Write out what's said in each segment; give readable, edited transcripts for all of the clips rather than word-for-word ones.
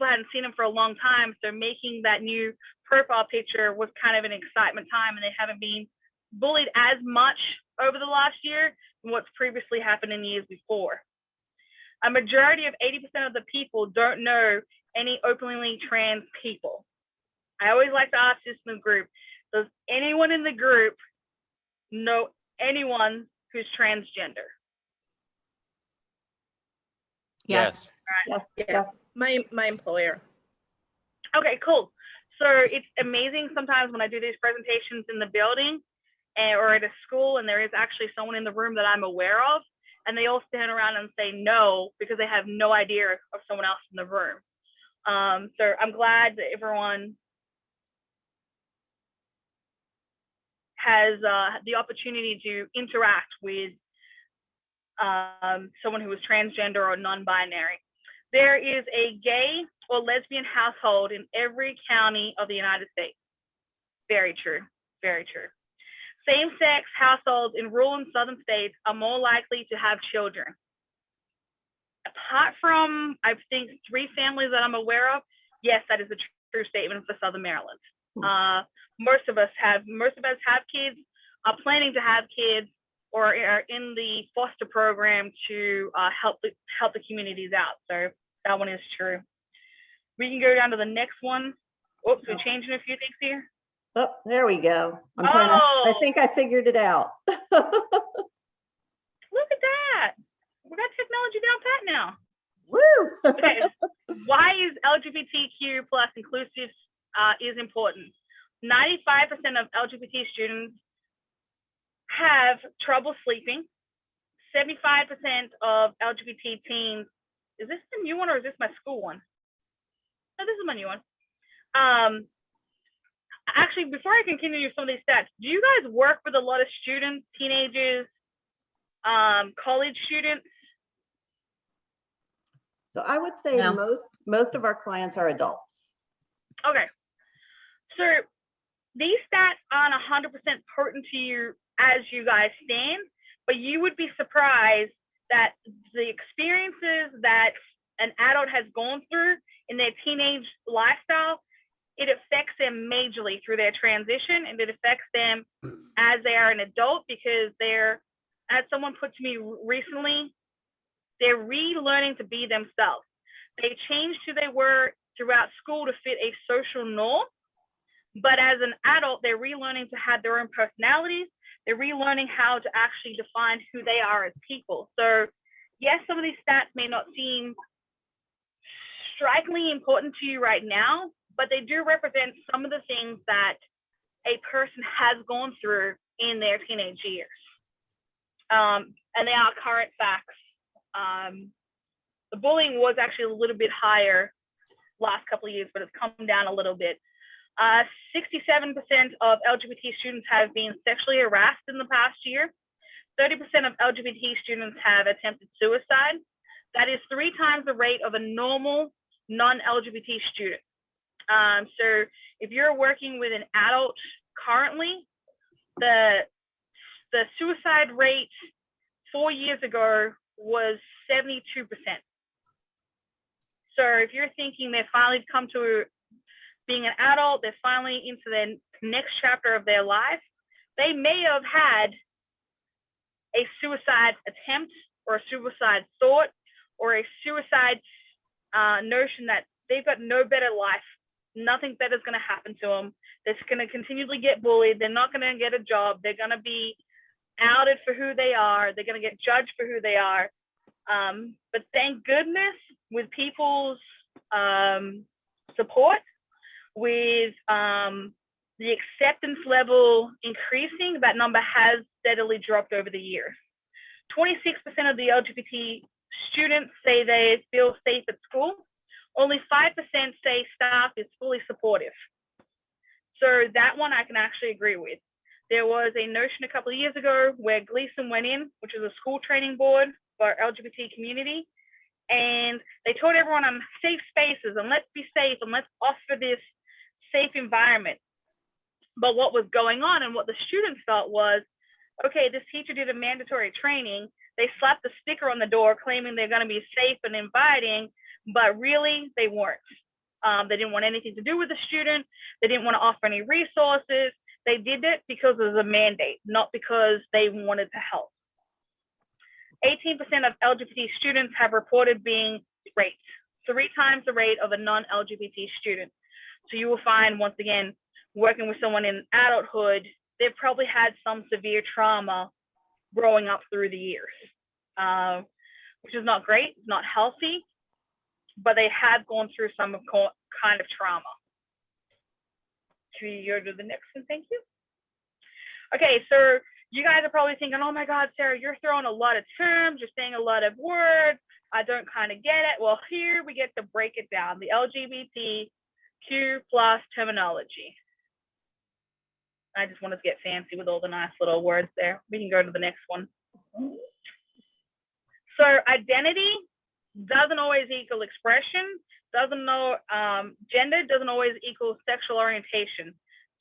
people hadn't seen them for a long time. So making that new profile picture was kind of an excitement time, and they haven't been bullied as much over the last year than what's previously happened in years before. A majority of 80% of the people don't know any openly trans people. I always like to ask this in the group, does anyone in the group know anyone who's transgender? Yes. Right. Yes. Yeah, my employer. Okay, cool. So it's amazing sometimes when I do these presentations in the building or at a school, and there is actually someone in the room that I'm aware of, and they all stand around and say no because they have no idea of someone else in the room. So I'm glad that everyone has the opportunity to interact with someone who is transgender or non-binary. There is a gay or lesbian household in every county of the United States. Very true, very true. Same-sex households in rural and southern states are more likely to have children. Apart from, I think, 3 families that I'm aware of, yes, that is a true statement for Southern Maryland. Most of us have kids, are planning to have kids, or are in the foster program to help the communities out. So that one is true. We can go down to the next one. Oops, we're changing a few things here. Oh, there we go. I think I figured it out. Look at that. We got technology down pat now. Woo! Okay. Why is LGBTQ plus inclusive is important? 95% of LGBT students have trouble sleeping. 75% of LGBT teens, is this the new one or is this my school one? No, this is my new one. Actually, before I continue some of these stats, do you guys work with a lot of students, teenagers, college students? So I would say most of our clients are adults. Okay. So these stats aren't 100% pertinent to you as you guys stand, but you would be surprised that the experiences that an adult has gone through in their teenage lifestyle, it affects them majorly through their transition, and it affects them as they are an adult, because they're, as someone put to me recently, they're relearning to be themselves. They changed who they were throughout school to fit a social norm, but as an adult, they're relearning to have their own personalities. They're relearning how to actually define who they are as people. So yes, some of these stats may not seem strikingly important to you right now, but they do represent some of the things that a person has gone through in their teenage years. And they are current facts. The bullying was actually a little bit higher last couple of years, but it's come down a little bit. 67% of LGBT students have been sexually harassed in the past year. 30% of LGBT students have attempted suicide. That is 3 times the rate of a normal non-LGBT student. So if you're working with an adult currently, the suicide rate 4 years ago was 72%. So if you're thinking they've finally come to being an adult, they're finally into the next chapter of their life, they may have had a suicide attempt or a suicide thought or a suicide notion that they've got no better life. Nothing better is going to happen to them. They're going to continually get bullied. They're not going to get a job. They're going to be outed for who they are. They're going to get judged for who they are. But thank goodness, with people's support, with the acceptance level increasing, that number has steadily dropped over the years. 26% of the LGBT students say they feel safe at school. Only 5% say staff is fully supportive. So that one I can actually agree with. There was a notion a couple of years ago where Gleason went in, which is a school training board for LGBT community, and they told everyone on safe spaces and let's be safe and let's offer this safe environment. But what was going on and what the students felt was, okay, this teacher did a mandatory training. They slapped a sticker on the door claiming they're going to be safe and inviting, but really they weren't. They didn't want anything to do with the student. They didn't want to offer any resources. They did it because it was a mandate, not because they wanted to help. 18% of LGBT students have reported being raped, 3 times the rate of a non-LGBT student. So you will find, once again, working with someone in adulthood, they've probably had some severe trauma growing up through the years, which is not great, not healthy, but they have gone through some kind of trauma. Should we go to the next one? Thank you. Okay, so you guys are probably thinking, oh my God, Sarah, you're throwing a lot of terms, you're saying a lot of words, I don't kind of get it. Well, here we get to break it down, the LGBTQ+ terminology. I just wanted to get fancy with all the nice little words there. We can go to the next one. So identity doesn't always equal expression, gender doesn't always equal sexual orientation.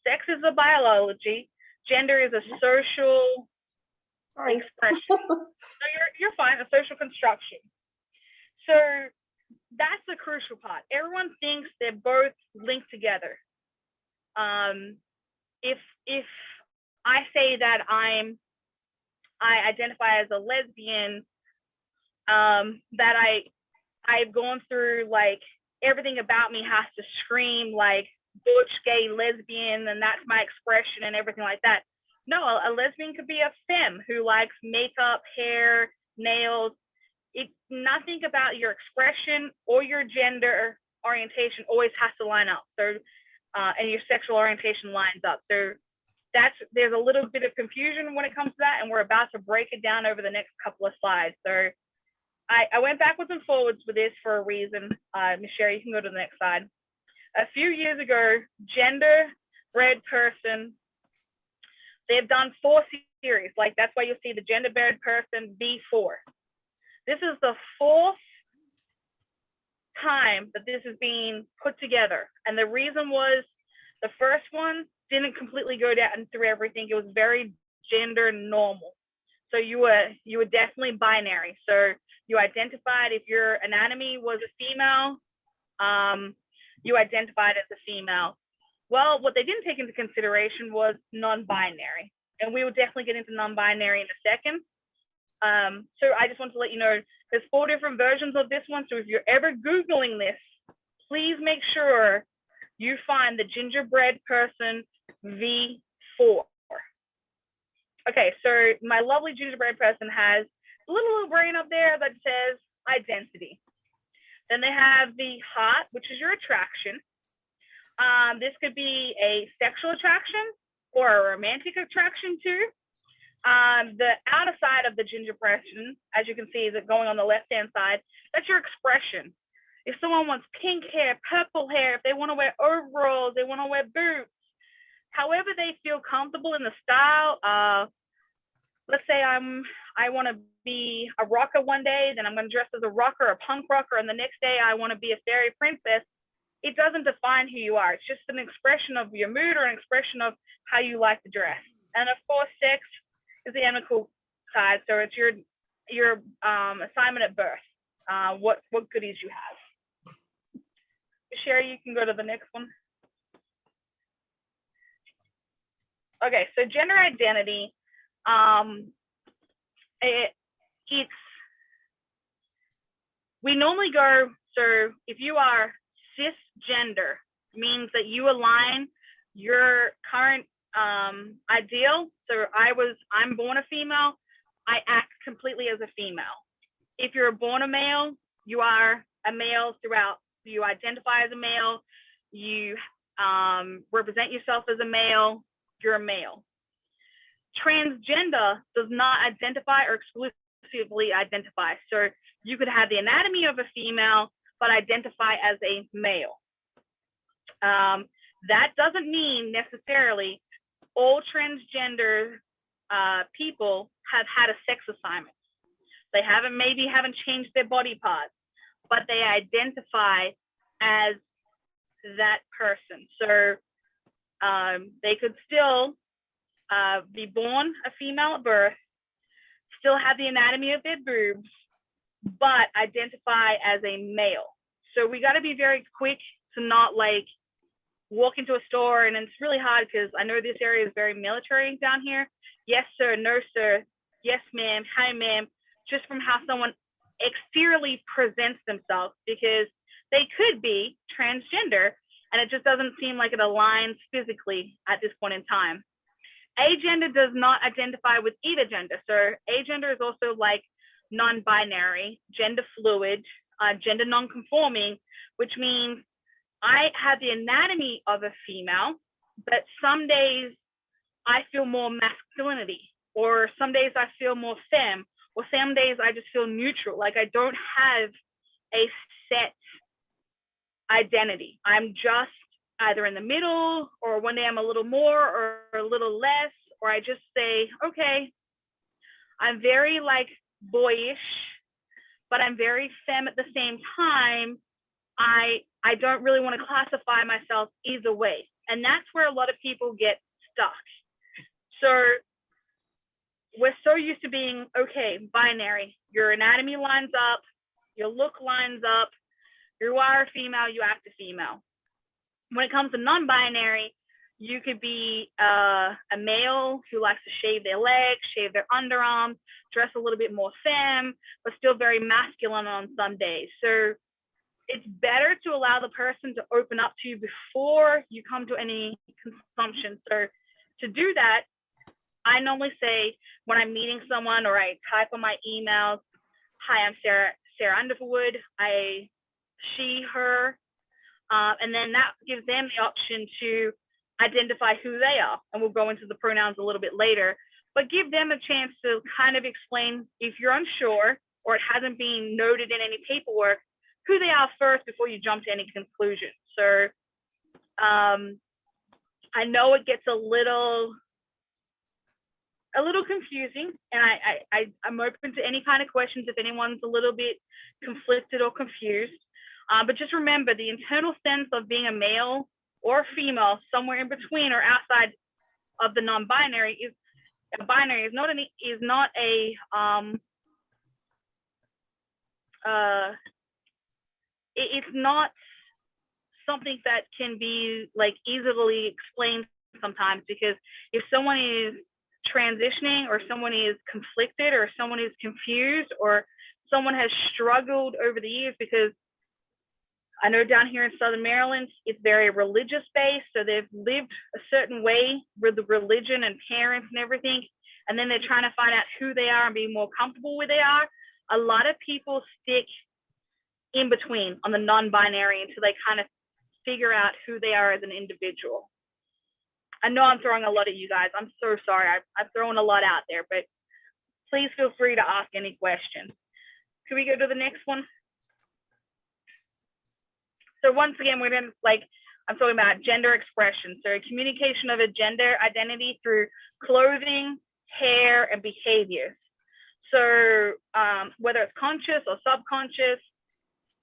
Sex is a biology, gender is a social expression. So you're fine, a social construction. So that's the crucial part. Everyone thinks they're both linked together. If I say that I identify as a lesbian, that I've gone through, like, everything about me has to scream like butch gay lesbian, and that's my expression and everything like that. No, a lesbian could be a femme who likes makeup, hair, nails. Nothing about your expression or your gender orientation always has to line up. So, and your sexual orientation lines up. So there's a little bit of confusion when it comes to that, and we're about to break it down over the next couple of slides. So I went backwards and forwards with this for a reason. Ms. Sherry, you can go to the next slide. A few years ago, Gender Bread Person, they've done 4 series. Like, that's why you'll see the Gender Bread Person V4. This is the 4th time that this is being put together. And the reason was the first one didn't completely go down through everything. It was very gender normal. So you were definitely binary. So you identified, if your anatomy was a female, you identified as a female. Well, what they didn't take into consideration was non-binary. And we will definitely get into non-binary in a second. So I just want to let you know, there's 4 different versions of this one. So if you're ever Googling this, please make sure you find the Gingerbread Person V4. Okay, so my lovely Gingerbread Person has a little brain up there that says identity. Then they have the heart, which is your attraction. This could be a sexual attraction or a romantic attraction too. The outer side of the Ginger Person, as you can see, is going on the left-hand side, that's your expression. If someone wants pink hair, purple hair, if they want to wear overalls, they want to wear boots, however they feel comfortable in the style. Let's say I want to be a rocker one day, then I'm going to dress as a rocker, a punk rocker, and the next day I want to be a fairy princess. It doesn't define who you are. It's just an expression of your mood or an expression of how you like to dress. And of course, sex is the amicable side. So it's your assignment at birth. What goodies you have. Sherry, you can go to the next one. Okay, so gender identity. We normally go, so if you are cisgender, means that you align your current ideal. So I'm born a female, I act completely as a female. If you're born a male, you are a male throughout. You identify as a male, you represent yourself as a male, you're a male. Transgender does not identify or exclusively identify. So you could have the anatomy of a female, but identify as a male. That doesn't mean necessarily all transgender people have had a sex assignment. They maybe haven't changed their body parts, but they identify as that person. So they could still be born a female at birth, still have the anatomy of their boobs, but identify as a male. So we got to be very quick to not like walk into a store, and it's really hard because I know this area is very military down here. Yes, sir, no, sir. Yes, ma'am. Hi, ma'am. Just from how someone exteriorly presents themselves, because they could be transgender, and it just doesn't seem like it aligns physically at this point in time. Agender does not identify with either gender. So agender is also like non-binary, gender fluid, gender non-conforming, which means I have the anatomy of a female, but some days I feel more masculinity, or some days I feel more femme, or some days I just feel neutral. Like I don't have a set identity. I'm just either in the middle, or one day I'm a little more or a little less, or I just say, okay, I'm very like boyish, but I'm very femme at the same time. I don't really want to classify myself either way. And that's where a lot of people get stuck. So we're so used to being, okay, binary. Your anatomy lines up, your look lines up, you are a female, you act a female. When it comes to non-binary, you could be a male who likes to shave their legs, shave their underarms, dress a little bit more femme, but still very masculine on some days. So it's better to allow the person to open up to you before you come to any consumption. So to do that, I normally say when I'm meeting someone, or I type on my emails, hi, I'm Sarah Underwood, she, her, and then that gives them the option to identify who they are. And we'll go into the pronouns a little bit later, but give them a chance to kind of explain, if you're unsure or it hasn't been noted in any paperwork, who they are first before you jump to any conclusion. So I know it gets a little confusing, and I'm open to any kind of questions if anyone's a little bit conflicted or confused. But just remember, the internal sense of being a male or female, somewhere in between or outside of the non-binary, is not it's not something that can be like easily explained sometimes, because if someone is transitioning, or someone is conflicted, or someone is confused, or someone has struggled over the years, because I know down here in Southern Maryland, it's very religious based. So they've lived a certain way with the religion and parents and everything. And then they're trying to find out who they are and be more comfortable with who they are. A lot of people stick in between on the non-binary until they kind of figure out who they are as an individual. I know I'm throwing a lot at you guys. I'm so sorry. I've thrown a lot out there, but please feel free to ask any questions. Can we go to the next one? So once again, we're going to, I'm talking about gender expression. So communication of a gender identity through clothing, hair, and behaviors. So whether it's conscious or subconscious,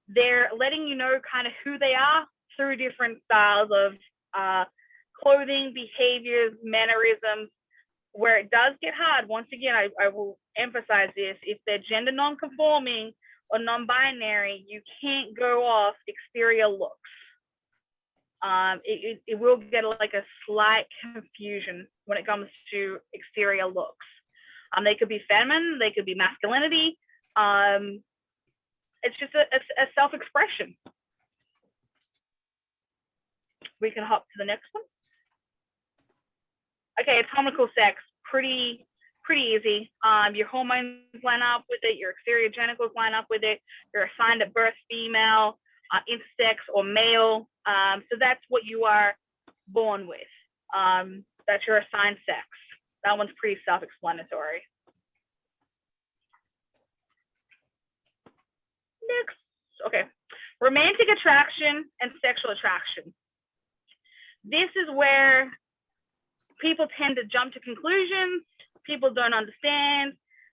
they're letting you know kind of who they are through different styles of clothing, behaviors, mannerisms. Where it does get hard, once again, I will emphasize this, if they're gender non-conforming or non-binary, you can't go off exterior looks. It will get like a slight confusion when it comes to exterior looks. They could be feminine, they could be masculinity. It's just a self-expression. We can hop to the next one. Okay, anatomical sex, pretty easy. Your hormones line up with it, your exterior genitals line up with it. You're assigned at birth female, intersex, or male. So that's what you are born with. That's your assigned sex. That one's pretty self-explanatory. Next, okay. Romantic attraction and sexual attraction. This is where people tend to jump to conclusions. People don't understand.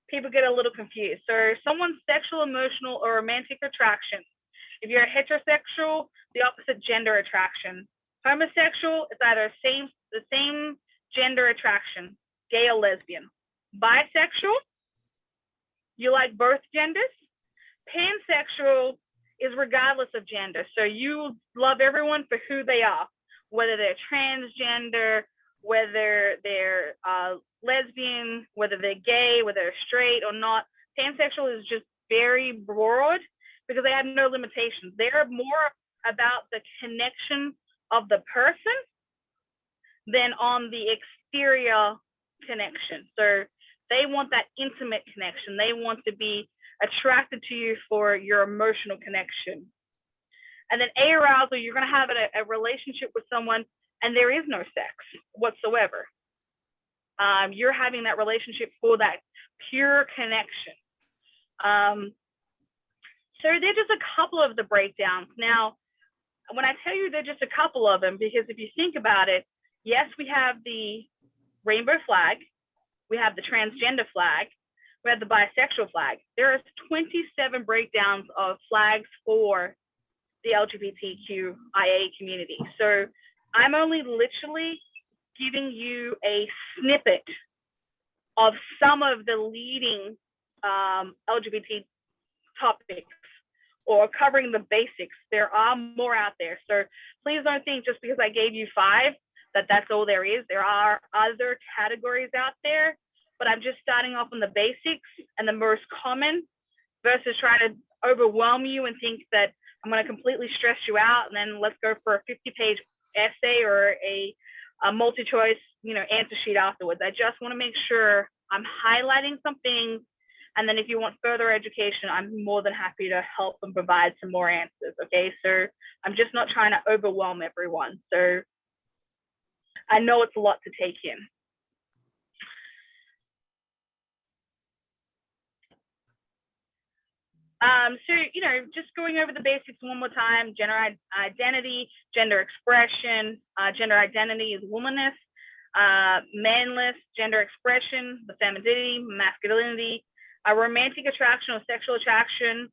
People get a little confused. So someone's sexual, emotional, or romantic attraction. If you're a heterosexual, the opposite gender attraction. Homosexual, it's either the same gender attraction, gay or lesbian. Bisexual, you like both genders. Pansexual, is regardless of gender. So you love everyone for who they are, whether they're transgender, whether they're lesbian, whether they're gay, whether they're straight or not. Pansexual is just very broad because they have no limitations. They're more about the connection of the person than on the exterior connection. So they want that intimate connection. They want to be attracted to you for your emotional connection. And then arousal, you're going to have a relationship with someone and there is no sex whatsoever. You're having that relationship for that pure connection. So they're just a couple of the breakdowns. Now, when I tell you they're just a couple of them, because if you think about it, yes, we have the rainbow flag, we have the transgender flag, we have the bisexual flag. There are 27 breakdowns of flags for the LGBTQIA community. So I'm only literally giving you a snippet of some of the leading LGBT topics, or covering the basics. There are more out there. So please don't think just because I gave you 5 that that's all there is. There are other categories out there, but I'm just starting off on the basics and the most common versus trying to overwhelm you and think that I'm going to completely stress you out and then let's go for a 50-page essay or a multi-choice, answer sheet afterwards. I just want to make sure I'm highlighting some things. And then if you want further education, I'm more than happy to help and provide some more answers, okay? So I'm just not trying to overwhelm everyone. So I know it's a lot to take in. So, just going over the basics one more time: gender identity, gender expression. Gender identity is womanness, manless, gender expression, the femininity, masculinity, romantic attraction or sexual attraction,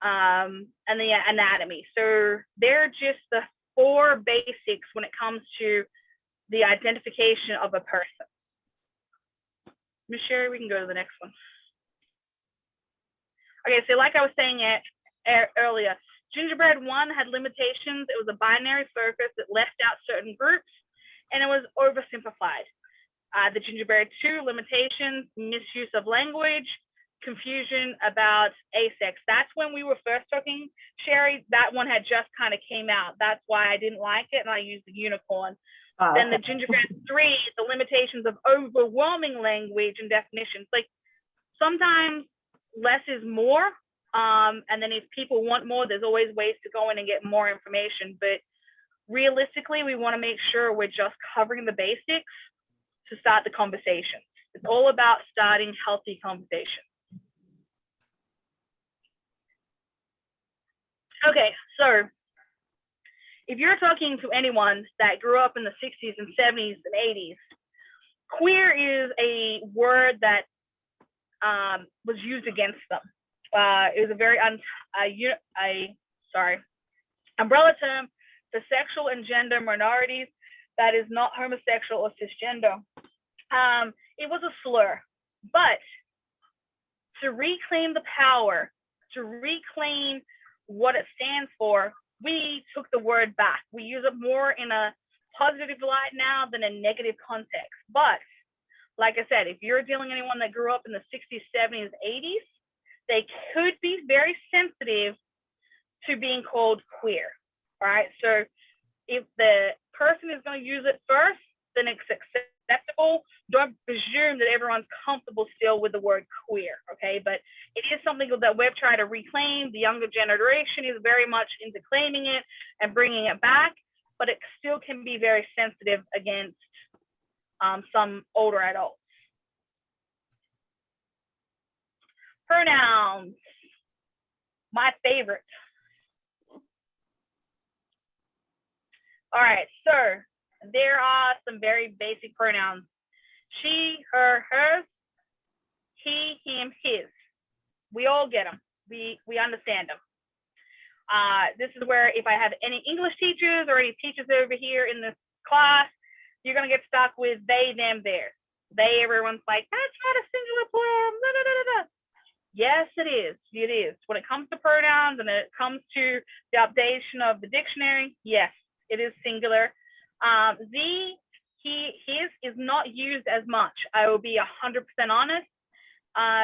and the anatomy. So they're just the 4 basics when it comes to the identification of a person. Ms. Sherry, we can go to the next one. Okay, so like I was saying earlier, Gingerbread 1 had limitations. It was a binary focus that left out certain groups, and it was oversimplified. The Gingerbread 2, limitations, misuse of language, confusion about asex. That's when we were first talking, Sherry. That one had just kind of came out. That's why I didn't like it, and I used the unicorn. Then the Gingerbread 3, the limitations of overwhelming language and definitions. Like sometimes less is more, and then if people want more, there's always ways to go in and get more information. But realistically, we want to make sure we're just covering the basics to start the conversation. It's all about starting healthy conversations. Okay, so if you're talking to anyone that grew up in the 60s and 70s and 80s, queer is a word that was used against them. It was a very umbrella term for sexual and gender minorities that is not homosexual or cisgender. It was a slur, but to reclaim the power, to reclaim what it stands for, we took the word back. We use it more in a positive light now than a negative context. But like I said, if you're dealing with anyone that grew up in the 60s, 70s, 80s, they could be very sensitive to being called queer. All right. So if the person is going to use it first, then it's acceptable. Don't presume that everyone's comfortable still with the word queer. Okay. But it is something that we've tried to reclaim. The younger generation is very much into claiming it and bringing it back, but it still can be very sensitive against some older adults. Pronouns, my favorite. All right, so there are some very basic pronouns. She, her, hers, he, him, his. We all get them. We understand them. This is where if I have any English teachers or any teachers over here in this class, you're going to get stuck with they, them, theirs. They, everyone's like, that's not a singular plural. Da, da, da, da. Yes, it is. It is. When it comes to pronouns and it comes to the updation of the dictionary, yes, it is singular. The, he, his is not used as much. I will be 100% honest.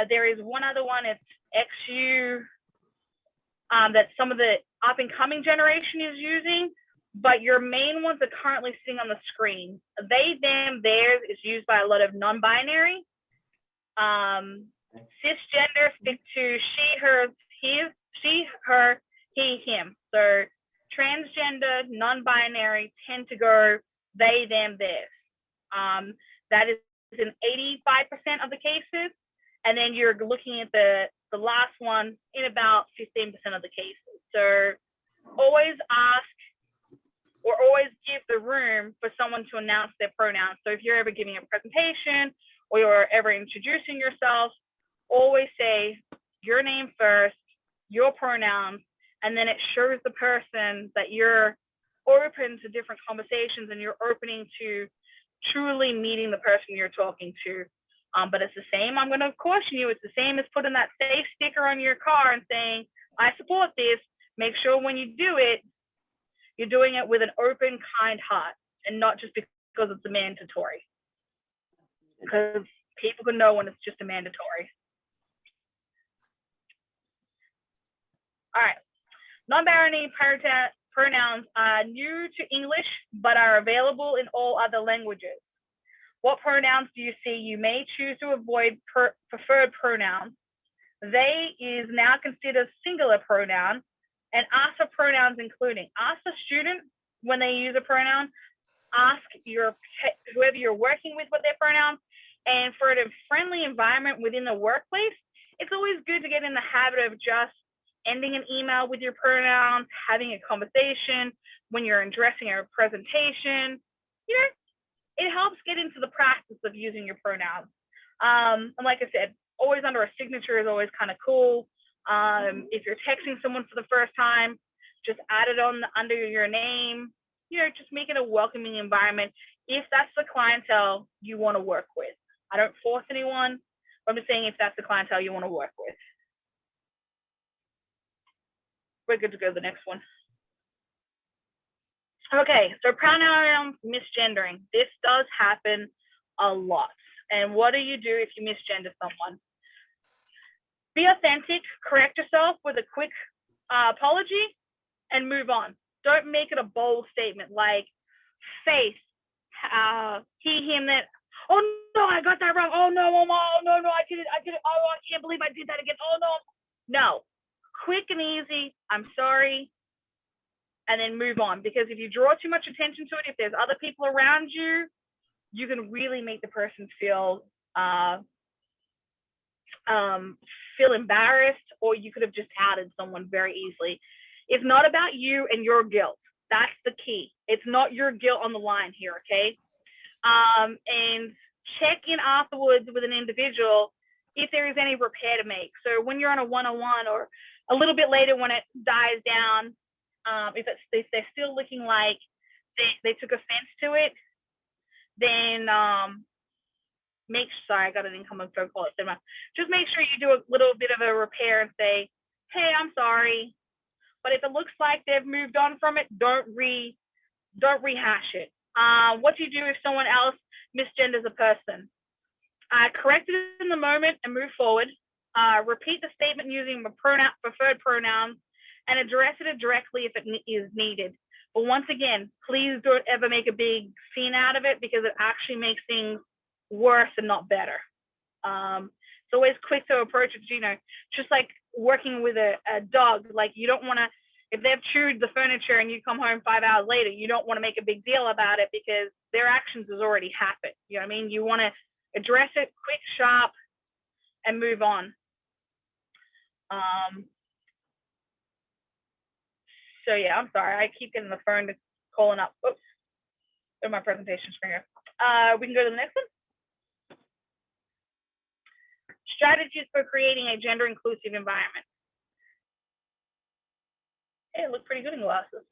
There is one other one, it's XU, that some of the up and coming generation is using, but your main ones are currently sitting on the screen. They, them, theirs is used by a lot of non-binary. Cisgender stick to she, her, his, she, her, he, him. So transgender, non-binary tend to go they, them, theirs. That is in 85% of the cases. And then you're looking at the last one in about 15% of the cases. So always ask or always give the room for someone to announce their pronouns. So if you're ever giving a presentation or you're ever introducing yourself, always say your name first, your pronouns, and then it shows the person that you're open to different conversations and you're opening to truly meeting the person you're talking to. But it's the same, I'm gonna caution you, it's the same as putting that safe sticker on your car and saying, I support this. Make sure when you do it, you're doing it with an open, kind heart and not just because it's a mandatory. Because people can know when it's just a mandatory. All right, non-binary pronouns are new to English, but are available in all other languages. What pronouns do you see? You may choose to avoid preferred pronouns. They is now considered singular pronoun, and ask for pronouns including. Ask the student when they use a pronoun, ask whoever you're working with what their pronouns, and for a friendly environment within the workplace, it's always good to get in the habit of just ending an email with your pronouns, having a conversation when you're addressing a presentation. You know, it helps get into the practice of using your pronouns. And like I said, always under a signature is always kind of cool. If you're texting someone for the first time, just add it on under your name. You know, just make it a welcoming environment if that's the clientele you want to work with. I don't force anyone, but I'm just saying if that's the clientele you want to work with. We're good to go to the next one. Okay, so pronouns misgendering. This does happen a lot. And what do you do if you misgender someone? Be authentic, correct yourself with a quick apology, and move on. Don't make it a bold statement like Faith, he, him, that. Oh no, I got that wrong. Oh no, I did it. Oh, I can't believe I did that again. Oh no. No, quick and easy. I'm sorry. And then move on, because if you draw too much attention to it, if there's other people around you, you can really make the person feel embarrassed, or you could have just outed someone very easily. It's not about you and your guilt. That's the key. It's not your guilt on the line here, okay? And check in afterwards with an individual if there is any repair to make. So when you're on a one-on-one or a little bit later when it dies down, if they're still looking like they took offense to it, then sorry, I got an incoming phone call. Just make sure you do a little bit of a repair and say, hey, I'm sorry. But if it looks like they've moved on from it, don't rehash it. What do you do if someone else misgenders a person? Correct it in the moment and move forward. Repeat the statement using preferred pronouns and address it directly if it is needed. But once again, please don't ever make a big scene out of it, because it actually makes things worse and not better. It's always quick to approach it, you know, just like working with a dog. Like, you don't want to, if they've chewed the furniture and you come home 5 hours later, you don't want to make a big deal about it because their actions has already happened. You know what I mean? You want to address it quick, sharp, and move on. So yeah, I'm sorry. I keep getting the phone calling up. Oops. Go to my presentation screen here. We can go to the next one. Strategies for creating a gender inclusive environment. Hey, it looked pretty good in glasses.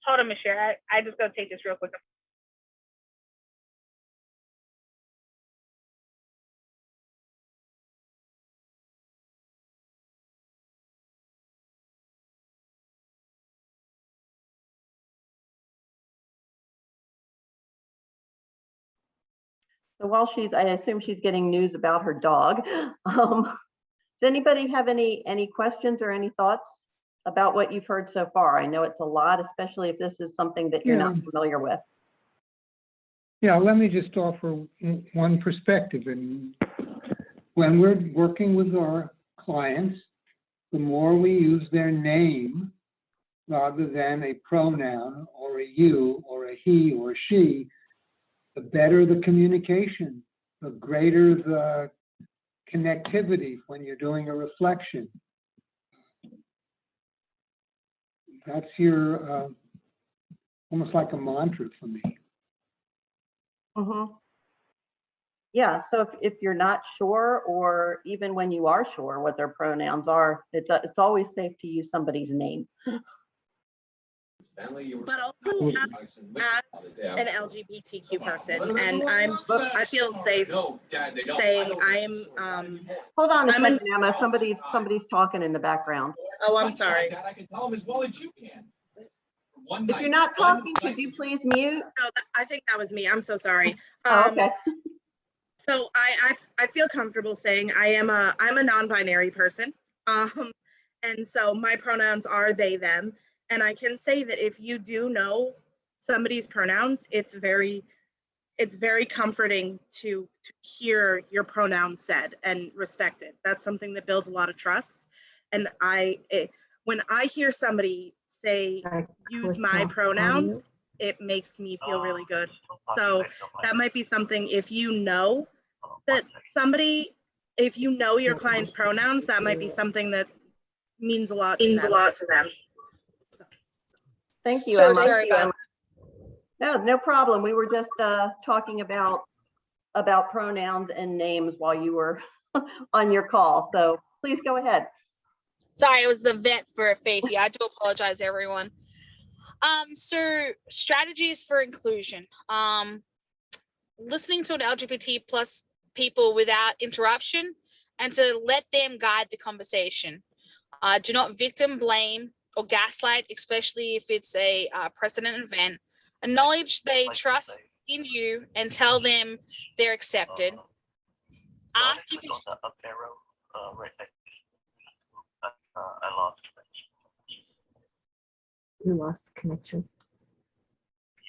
Hold on, Michelle. I just gotta take this real quick. So while I assume she's getting news about her dog. Does anybody have any questions or any thoughts about what you've heard so far? I know it's a lot, especially if this is something that you're not familiar with. Yeah, let me just offer one perspective. And when we're working with our clients, the more we use their name rather than a pronoun or a you or a he or she, the better the communication, the greater the connectivity when you're doing a reflection. That's your, almost like a mantra for me. Mm-hmm. Yeah, so if you're not sure, or even when you are sure what their pronouns are, it's always safe to use somebody's name. But also as an LGBTQ person, and I feel safe saying Hold on a second, Emma. Somebody's talking in the background. oh, I'm sorry. I can tell them as well as you can. If you're not talking, could you please mute? No, I think that was me. I'm so sorry. Oh, okay. So I feel comfortable saying I'm a non-binary person, and so my pronouns are they them, and I can say that if you do know somebody's pronouns, it's very comforting to hear your pronouns said and respected. That's something that builds a lot of trust, and when I hear somebody say use my pronouns, it makes me feel really good. So that might be something, if you know that somebody, if you know your client's pronouns, that might be something that means a lot to them. So. Thank you, So Emma. sorry about No problem. We were just talking about pronouns and names while you were on your call. So please go ahead. Sorry, it was the vet for Faithy. I do apologize, everyone. So strategies for inclusion. Listening to an LGBT plus people without interruption and to let them guide the conversation. Do not victim blame or gaslight, especially if it's a precedent event. Acknowledge they trust in you and tell them they're accepted. Ask if it's I lost connection. You lost connection.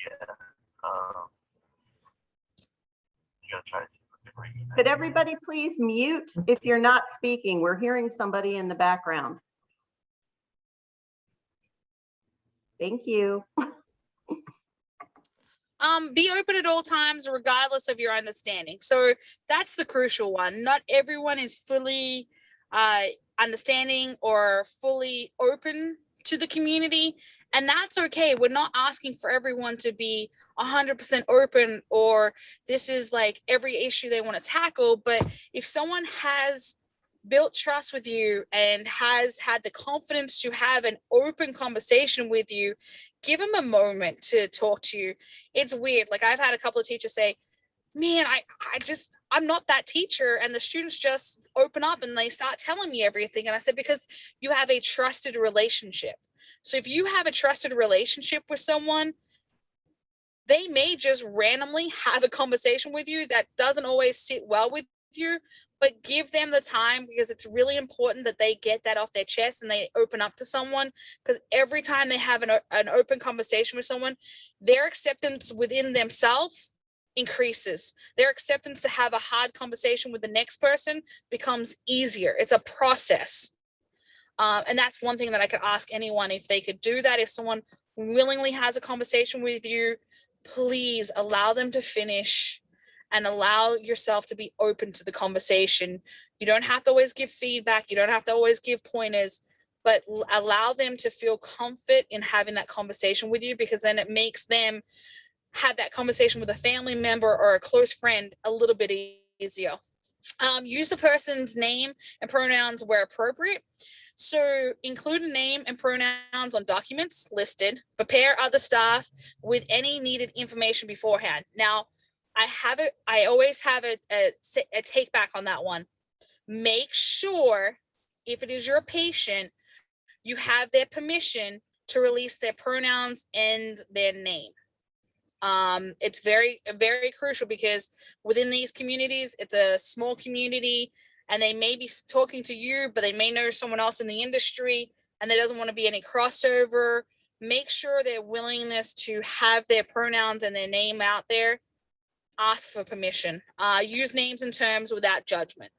Yeah. You gotta try to Could everybody please mute if you're not speaking? We're hearing somebody in the background. Thank you. Be open at all times, regardless of your understanding. So that's the crucial one. Not everyone is fully understanding or fully open to the community, and that's okay. We're not asking for everyone to be 100% open, or this is like every issue they want to tackle. But if someone has built trust with you and has had the confidence to have an open conversation with you, give them a moment to talk to you. It's weird. Like, I've had a couple of teachers say, man, I'm not that teacher. And the students just open up and they start telling me everything. And I said, because you have a trusted relationship. So if you have a trusted relationship with someone, they may just randomly have a conversation with you that doesn't always sit well with you, but give them the time, because it's really important that they get that off their chest and they open up to someone. Because every time they have an open conversation with someone, their acceptance within themselves increases. Their acceptance to have a hard conversation with the next person becomes easier. It's a process. And that's one thing that I could ask anyone, if they could do that. If someone willingly has a conversation with you, please allow them to finish and allow yourself to be open to the conversation. You don't have to always give feedback. You don't have to always give pointers, but allow them to feel comfort in having that conversation with you, because then it makes them have that conversation with a family member or a close friend a little bit easier. Use the person's name and pronouns where appropriate. So include a name and pronouns on documents listed. Prepare other staff with any needed information beforehand. Now, I always have a take back on that one. Make sure, if it is your patient, you have their permission to release their pronouns and their name. It's very, very crucial because within these communities, it's a small community and they may be talking to you, but they may know someone else in the industry and there doesn't want to be any crossover. Make sure their willingness to have their pronouns and their name out there. Ask for permission. Use names and terms without judgment.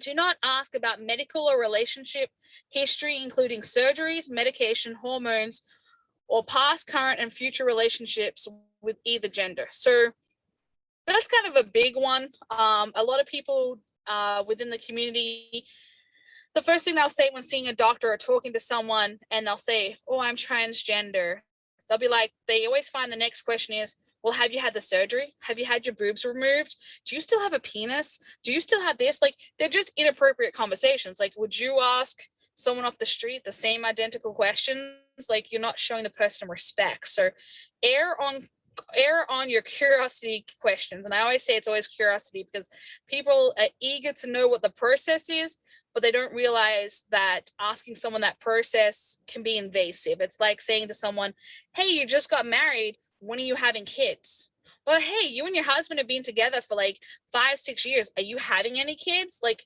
Do not ask about medical or relationship history, including surgeries, medication, hormones, or past, current, and future relationships with either gender. So that's kind of a big one. A lot of people within the community, the first thing they'll say when seeing a doctor or talking to someone, and they'll say, oh, I'm transgender. They'll be like, they always find the next question is, well, have you had the surgery? Have you had your boobs removed? Do you still have a penis? Do you still have this? Like, they're just inappropriate conversations. Like, would you ask someone off the street the same identical questions? Like, you're not showing the person respect. So err on your curiosity questions. And I always say it's always curiosity because people are eager to know what the process is, but they don't realize that asking someone that process can be invasive. It's like saying to someone, hey, you just got married. When are you having kids? Well, hey, you and your husband have been together for like 5-6 years. Are you having any kids? Like,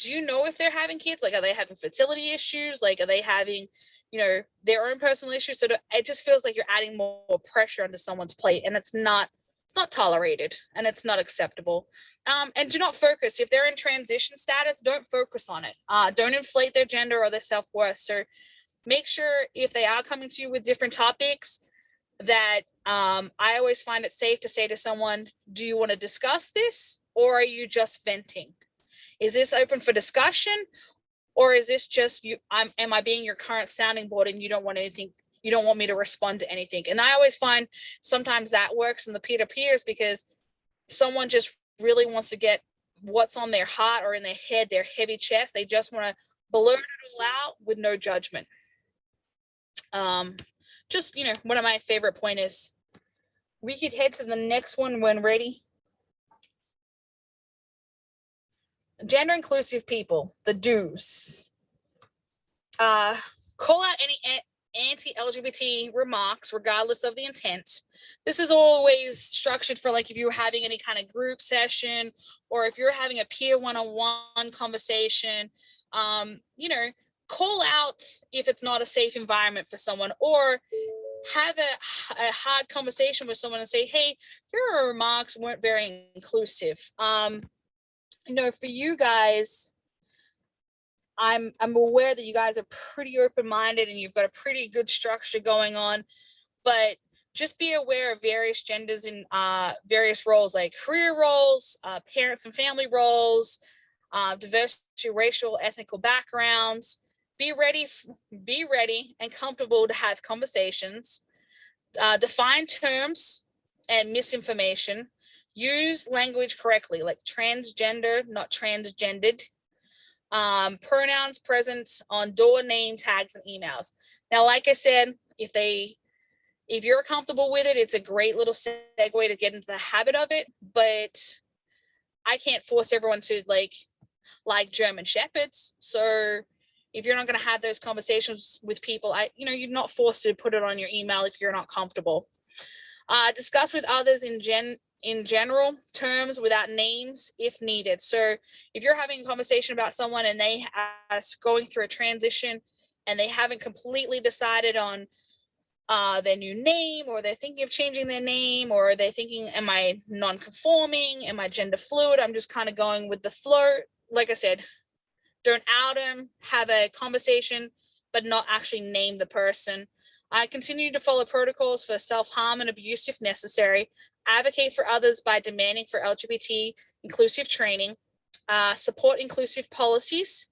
do you know if they're having kids? Like, are they having fertility issues? Like, are they having, their own personal issues? So it just feels like you're adding more pressure onto someone's plate, and it's not tolerated and it's not acceptable. And do not focus. If they're in transition status, don't focus on it. Don't inflate their gender or their self-worth. So make sure if they are coming to you with different topics, that I always find it safe to say to someone, do you want to discuss this, or are you just venting? Is this open for discussion, or is this just you? Am I being your current sounding board and you don't want anything? You don't want me to respond to anything? And I always find sometimes that works in the peer-to-peers because someone just really wants to get what's on their heart or in their head, their heavy chest. They just want to blurt it all out with no judgment. Just, one of my favorite point is we could head to the next one when ready. Gender inclusive people, the do's. Call out any anti-LGBT remarks, regardless of the intent. This is always structured for like if you're having any kind of group session or if you're having a peer one-on-one conversation, call out if it's not a safe environment for someone, or have a hard conversation with someone and say, hey, your remarks weren't very inclusive. For you guys, I'm aware that you guys are pretty open-minded and you've got a pretty good structure going on, but just be aware of various genders in various roles, like career roles, parents and family roles, diversity, racial, ethnical backgrounds. Be ready and comfortable to have conversations. Define terms and misinformation. Use language correctly, like transgender, not transgendered. Pronouns present on door, name, tags, and emails. Now, like I said, if you're comfortable with it, it's a great little segue to get into the habit of it, but I can't force everyone to like German Shepherds. So if you're not going to have those conversations with people, you're not forced to put it on your email if you're not comfortable. Discuss with others in general terms without names if needed. So if you're having a conversation about someone and they are going through a transition and they haven't completely decided on their new name, or they're thinking of changing their name, or they're thinking, am I non-conforming? Am I gender fluid? I'm just kind of going with the flow. Like I said, don't out them, have a conversation, but not actually name the person. Continue to follow protocols for self-harm and abuse if necessary. Advocate for others by demanding for LGBT inclusive training. Support inclusive policies.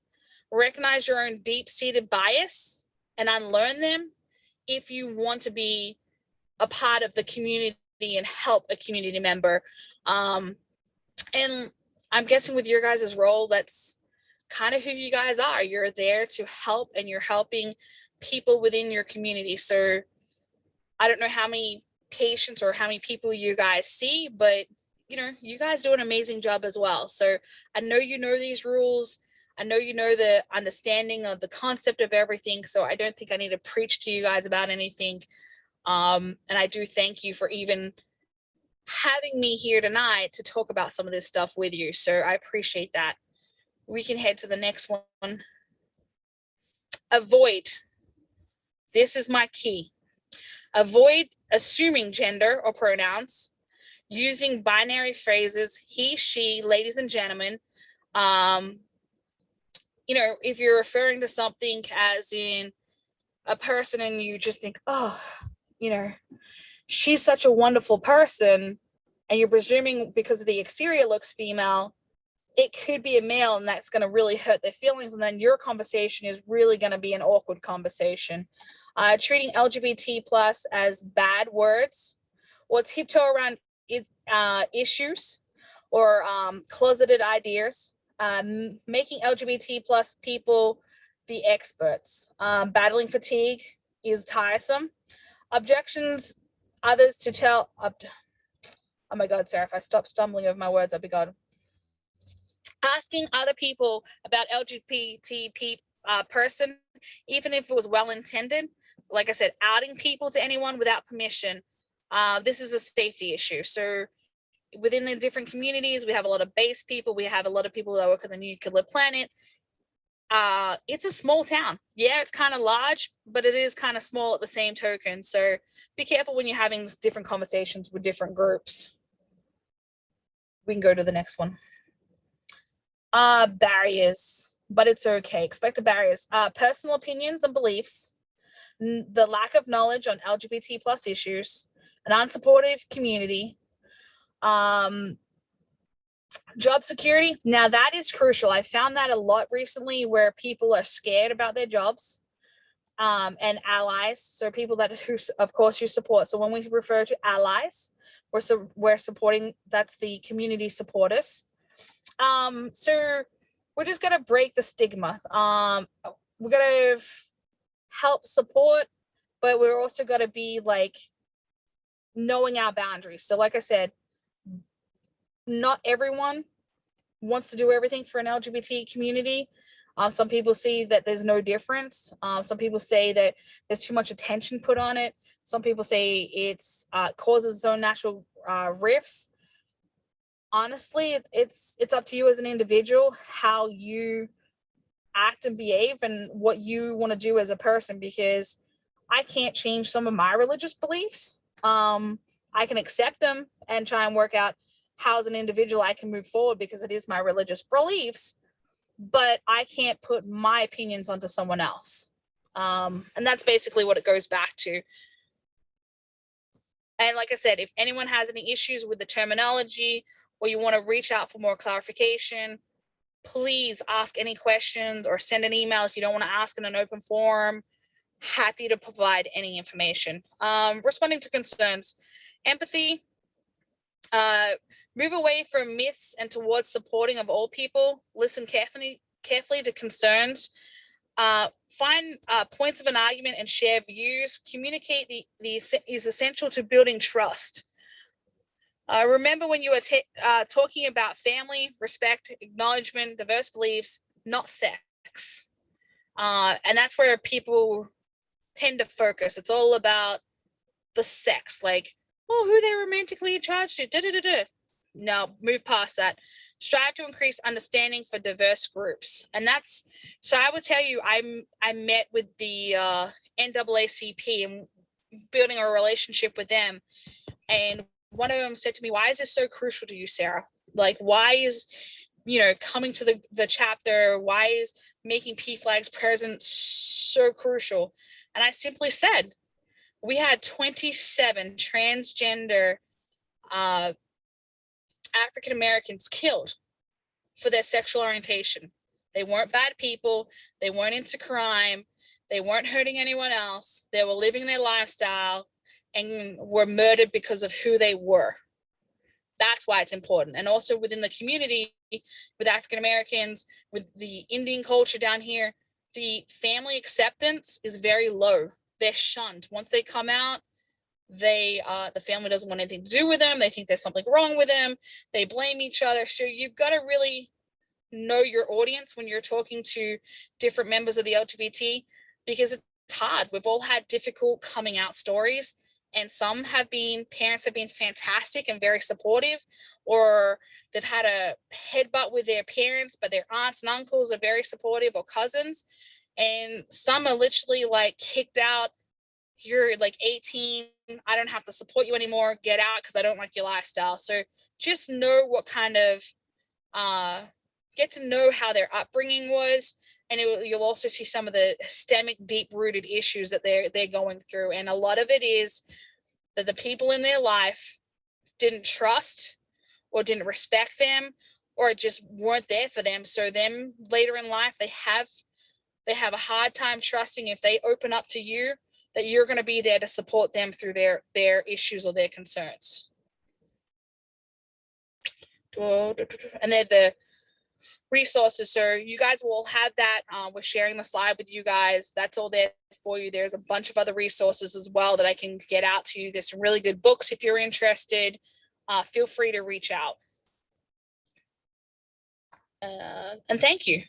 Recognize your own deep-seated bias and unlearn them if you want to be a part of the community and help a community member. And I'm guessing with your guys' role, that's kind of who you guys are. You're there to help, and you're helping people within your community. So I don't know how many patients or how many people you guys see, but you guys do an amazing job as well. So I know you know these rules. I know you know the understanding of the concept of everything. So I don't think I need to preach to you guys about anything. And I do thank you for even having me here tonight to talk about some of this stuff with you. So I appreciate that. We can head to the next one. Avoid. This is my key. Avoid assuming gender or pronouns, using binary phrases, he, she, ladies and gentlemen. You know, if you're referring to something as in a person and you just think, oh, you know, she's such a wonderful person, and you're presuming because the exterior looks female, it could be a male, and that's going to really hurt their feelings. And then your conversation is really going to be an awkward conversation. Treating LGBT plus as bad words or tiptoe around issues or closeted ideas, making LGBT plus people the experts. Battling fatigue is tiresome. Objections others to tell. Oh my God, Sarah, if I stop stumbling over my words, I'd be gone. Asking other people about LGBT person, even if it was well-intended, like I said, outing people to anyone without permission, this is a safety issue. So within the different communities, we have a lot of base people, we have a lot of people that work on the Nuclear Planet. It's a small town. Yeah, it's kind of large, but it is kind of small at the same token. So be careful when you're having different conversations with different groups. We can go to the next one. Barriers, but it's okay. Expected barriers. Personal opinions and beliefs, the lack of knowledge on LGBT plus issues, an unsupportive community, job security. Now that is crucial. I found that a lot recently where people are scared about their jobs, and allies. So people that who, of course, you support. So when we refer to allies, we're supporting, that's the community supporters. So we're just gonna break the stigma. We're gonna help support, but we're also gonna be like knowing our boundaries. So like I said, not everyone wants to do everything for an LGBT community. Some people see that there's no difference. Some people say that there's too much attention put on it. Some people say it's causes its own natural rifts. Honestly, it's up to you as an individual how you act and behave and what you want to do as a person, because I can't change some of my religious beliefs. I can accept them and try and work out how as an individual I can move forward because it is my religious beliefs, but I can't put my opinions onto someone else. And that's basically what it goes back to. And like I said, if anyone has any issues with the terminology or you want to reach out for more clarification, please ask any questions or send an email if you don't want to ask in an open forum. Happy to provide any information. Responding to concerns, empathy, move away from myths and towards supporting of all people. Listen carefully to concerns. Find points of an argument and share views. Communicate is essential to building trust. Remember when you are talking about family, respect, acknowledgement, diverse beliefs, not sex. And that's where people tend to focus. It's all about the sex, like, oh, who they're romantically attached to, da-da-da-da. No, move past that. Strive to increase understanding for diverse groups. And that's, so I would tell you, I met with the NAACP and building a relationship with them. And one of them said to me, why is this so crucial to you, Sarah? Like, why is, coming to the chapter, why is making PFLAG's presence so crucial? And I simply said, we had 27 transgender African Americans killed for their sexual orientation. They weren't bad people. They weren't into crime. They weren't hurting anyone else. They were living their lifestyle and were murdered because of who they were. That's why it's important. And also within the community, with African Americans, with the Indian culture down here, the family acceptance is very low. They're shunned. Once they come out, the family doesn't want anything to do with them. They think there's something wrong with them. They blame each other. So you've got to really know your audience when you're talking to different members of the LGBT, because it's hard. We've all had difficult coming out stories. And parents have been fantastic and very supportive, or they've had a headbutt with their parents, but their aunts and uncles are very supportive, or cousins. And some are literally like kicked out. You're like 18, I don't have to support you anymore, get out because I don't like your lifestyle. So just know what kind of get to know how their upbringing was, and you'll also see some of the systemic, deep-rooted issues that they're going through. And a lot of it is that the people in their life didn't trust or didn't respect them, or just weren't there for them. So them later in life, they have a hard time trusting, if they open up to you, that you're going to be there to support them through their issues or their concerns. And then the resources, so you guys will have that. We're sharing the slide with you guys. That's all there for you. There's a bunch of other resources as well that I can get out to you. There's some really good books if you're interested. Feel free to reach out. And thank you.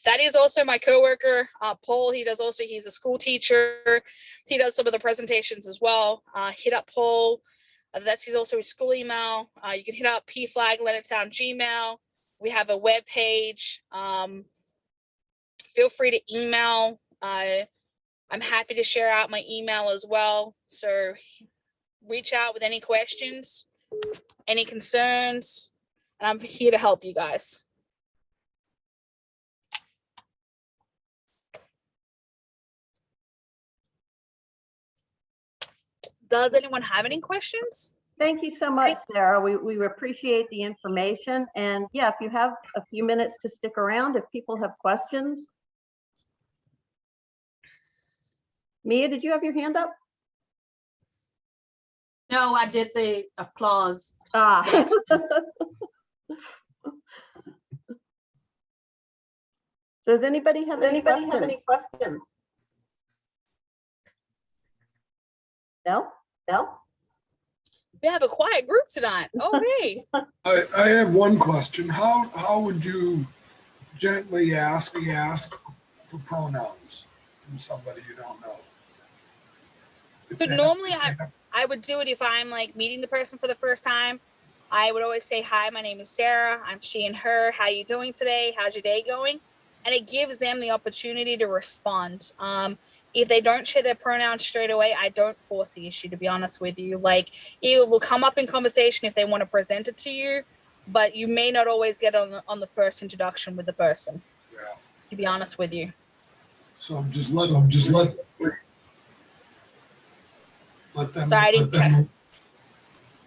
That is also my coworker, Paul. He's a school teacher. He does some of the presentations as well. Hit up Paul. He's also his school email. You can hit up PFLAG Leonardtown Gmail. We have a web page. Feel free to email. I'm happy to share out my email as well. So reach out with any questions, any concerns, and I'm here to help you guys. Does anyone have any questions? Thank you so much, Sarah. We appreciate the information. And yeah, if you have a few minutes to stick around, if people have questions. Mia, did you have your hand up? No, I did the applause. Ah. So does anybody have any questions? No? We have a quiet group tonight. Oh, hey. I have one question. How would you gently ask for pronouns from somebody you don't know? So normally I would do it if I'm like meeting the person for the first time. I would always say, hi, my name is Sarah. I'm she and her. How you doing today? How's your day going? And it gives them the opportunity to respond. If they don't share their pronouns straight away, I don't force the issue, to be honest with you. Like, it will come up in conversation if they want to present it to you, but you may not always get on the first introduction with the person, to be honest with you. So just let them. Sorry, I didn't catch.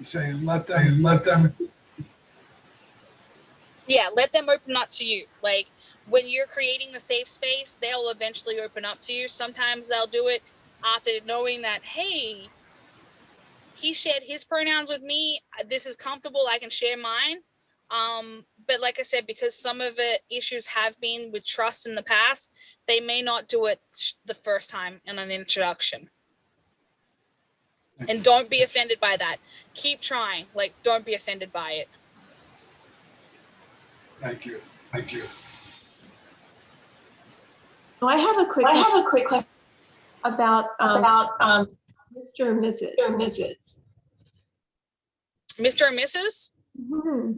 Say let them. Yeah, let them open up to you. Like, when you're creating the safe space, they'll eventually open up to you. Sometimes they'll do it after knowing that, hey, he shared his pronouns with me. This is comfortable. I can share mine. But like I said, because some of the issues have been with trust in the past, they may not do it the first time in an introduction. And don't be offended by that. Keep trying. Like, don't be offended by it. Thank you. So I have a quick question about Mr. and Mrs. Mr. and Mrs.? Hmm.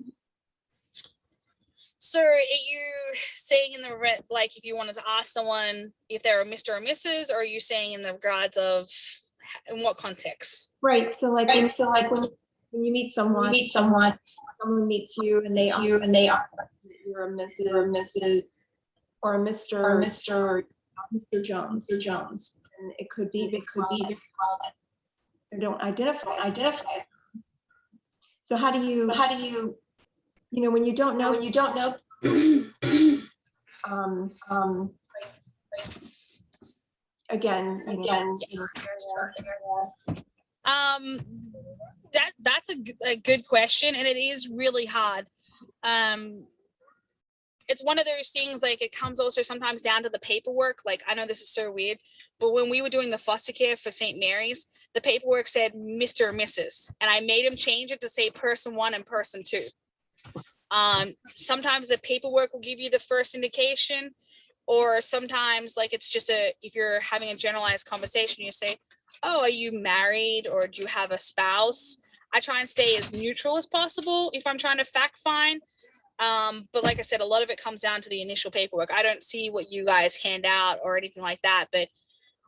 So are you saying in the like if you wanted to ask someone if they're a Mr. or Mrs., or are you saying in the regards of in what context? Right. So like when you meet someone, someone meets you and they are you're a Mrs. or a Mr. Jones. And it could be that they don't identify. So how do you when you don't know again. That's a good question, and it is really hard. It's one of those things, like, it comes also sometimes down to the paperwork. Like, I know this is so weird, but when we were doing the foster care for St. Mary's, the paperwork said Mr. or Mrs. And I made him change it to say person 1 and person 2. Sometimes the paperwork will give you the first indication, or sometimes like it's just if you're having a generalized conversation, you say, oh, are you married or do you have a spouse? I try and stay as neutral as possible if I'm trying to fact find. But like I said, a lot of it comes down to the initial paperwork. I don't see what you guys hand out or anything like that, but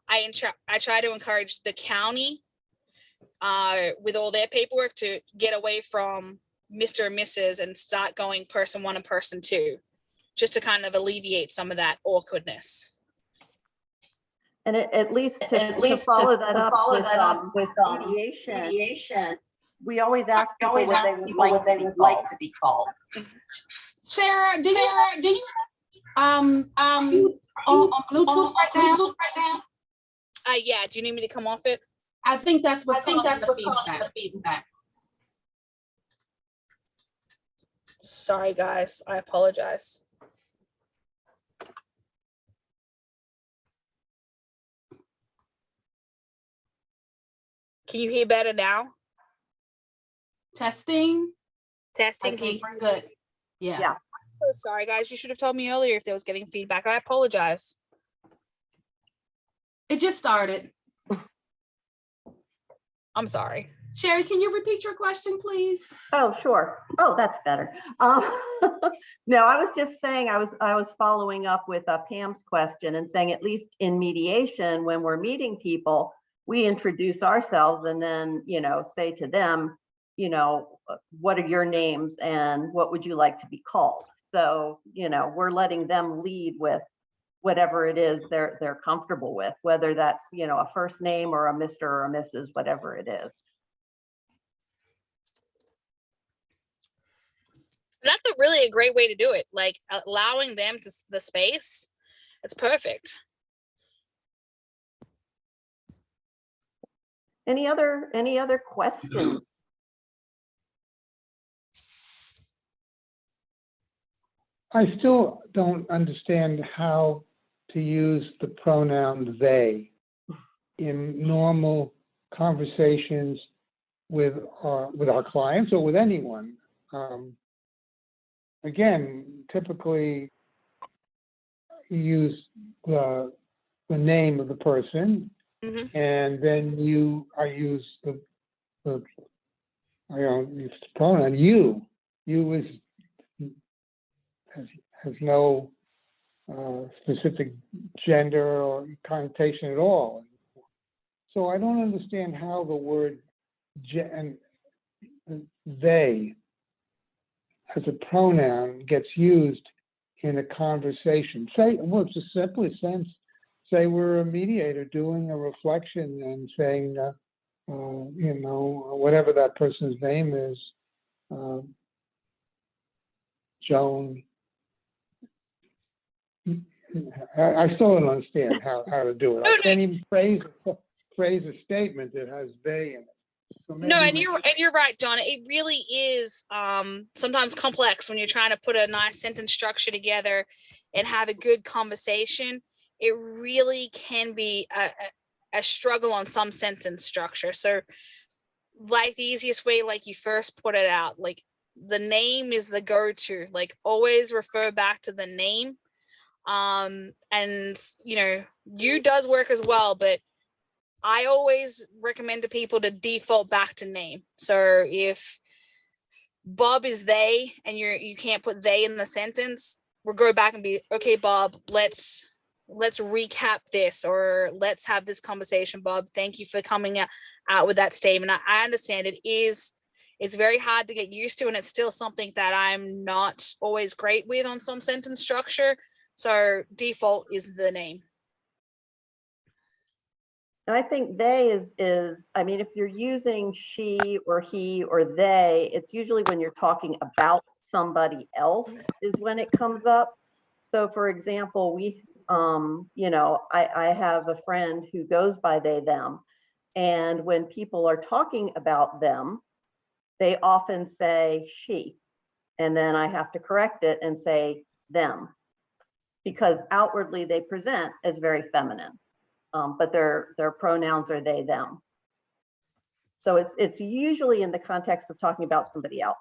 I try to encourage the county with all their paperwork to get away from Mr. and Mrs. and start going person one and person two, just to kind of alleviate some of that awkwardness. And at least to follow that up with mediation, we always ask people what they would like to be called. Sarah, do you on Bluetooth right now? Yeah, do you need me to come off it? I think that's what's causing the feedback. Sorry guys, I apologize. Can you hear better now? Testing. I Can think we're good. Yeah. Oh, sorry guys, you should have told me earlier if there was getting feedback. I apologize. It just started. I'm sorry. Sherry, can you repeat your question, please? Oh, sure. Oh, that's better. No, I was just saying, I was following up with Pam's question and saying, at least in mediation, when we're meeting people, we introduce ourselves and then, say to them, what are your names and what would you like to be called? So, we're letting them lead with whatever it is they're comfortable with, whether that's, a first name or a Mr. or a Mrs., whatever it is. That's a great way to do it. Like allowing them to the space. It's perfect. Any other questions? I still don't understand how to use the pronoun they in normal conversations with our clients or with anyone. Again, typically you use the name of the person, Mm-hmm. and then I use the pronoun you. You has no specific gender or connotation at all. So I don't understand how the word they as a pronoun gets used in a conversation. Just simply say we're a mediator doing a reflection and saying, whatever that person's name is, Joan. I still don't understand how to do it. I can't even phrase a statement that has they in it. So No, and you're right, John. It really is sometimes complex when you're trying to put a nice sentence structure together and have a good conversation. It really can be a struggle on some sentence structure. So, like the easiest way, like you first put it out, like the name is the go-to. Like always refer back to the name. And you does work as well, but I always recommend to people to default back to name. So if Bob is they and you can't put they in the sentence, we'll go back and be, okay, Bob, let's recap this, or let's have this conversation. Bob, thank you for coming out with that statement. I understand it's very hard to get used to, and it's still something that I'm not always great with on some sentence structure. So default is the name. And I think they is, I mean, if you're using she or he or they, it's usually when you're talking about somebody else is when it comes up. So for example, I have a friend who goes by they, them. And when people are talking about them, they often say she. And then I have to correct it and say them, because outwardly they present as very feminine. But their pronouns are they, them. So it's usually in the context of talking about somebody else.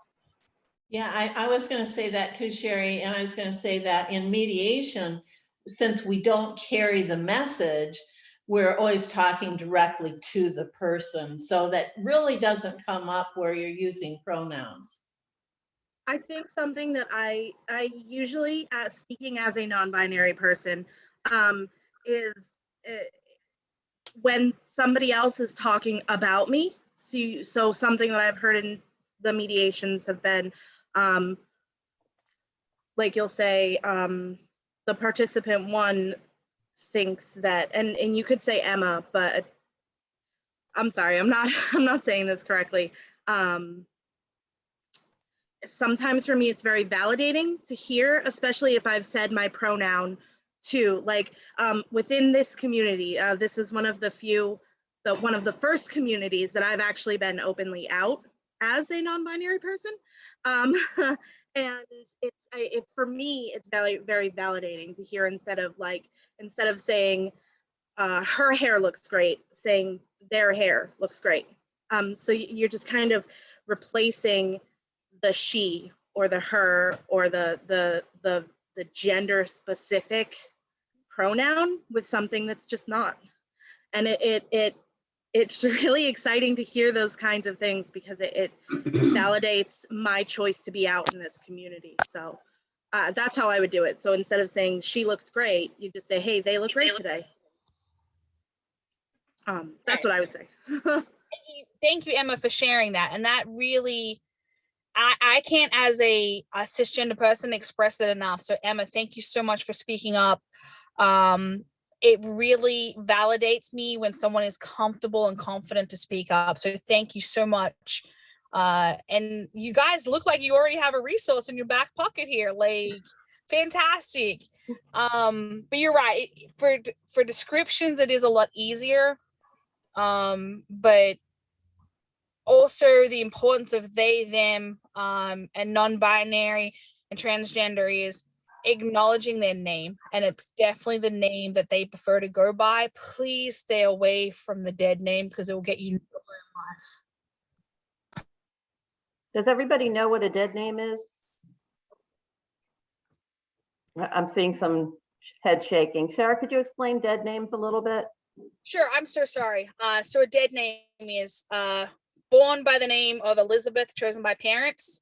Yeah, I was going to say that too, Sherry. And I was going to say that in mediation, since we don't carry the message, we're always talking directly to the person. So that really doesn't come up where you're using pronouns. I think something that I usually, speaking as a non-binary person, is uh, when somebody else is talking about me. So something that I've heard in the mediations have been, like you'll say, the participant one thinks that, and you could say Emma, but I'm sorry, I'm not I'm not saying this correctly. Sometimes for me, it's very validating to hear, especially if I've said my pronoun too. Like within this community, this is one of the one of the first communities that I've actually been openly out as a non-binary person. And for me, it's very validating to hear instead of saying her hair looks great, saying their hair looks great. So you're just kind of replacing the she or the her or the gender specific pronoun with something that's just not. And it's really exciting to hear those kinds of things because it validates my choice to be out in this community. So that's how I would do it. So instead of saying she looks great, you just say, hey, they look great today. That's what I would say. Thank you, Emma, for sharing that. And that really, I can't, as a cisgender person, express it enough. So Emma, thank you so much for speaking up. It really validates me when someone is comfortable and confident to speak up. So thank you so much. And you guys look like you already have a resource in your back pocket here. Like, fantastic. But you're right. For descriptions, it is a lot easier. But also the importance of they, them, and non-binary and transgender is acknowledging their name, and it's definitely the name that they prefer to go by. Please stay away from the dead name because it will get you nowhere in life. Does everybody know what a dead name is? I'm seeing some head shaking. Sarah, could you explain dead names a little bit? Sure, I'm so sorry. So a dead name is born by the name of Elizabeth, chosen by parents,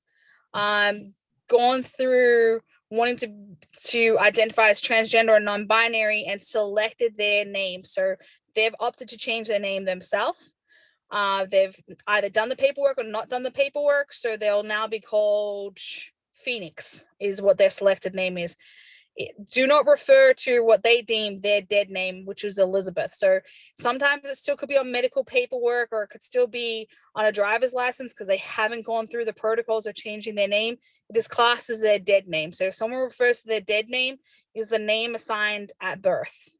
gone through wanting to identify as transgender or non-binary and selected their name. So they've opted to change their name themselves. They've either done the paperwork or not done the paperwork. So they'll now be called Phoenix is what their selected name is. Do not refer to what they deem their dead name, which is Elizabeth. So sometimes it still could be on medical paperwork or it could still be on a driver's license because they haven't gone through the protocols of changing their name. It is classed as their dead name. So if someone refers to their dead name, is the name assigned at birth.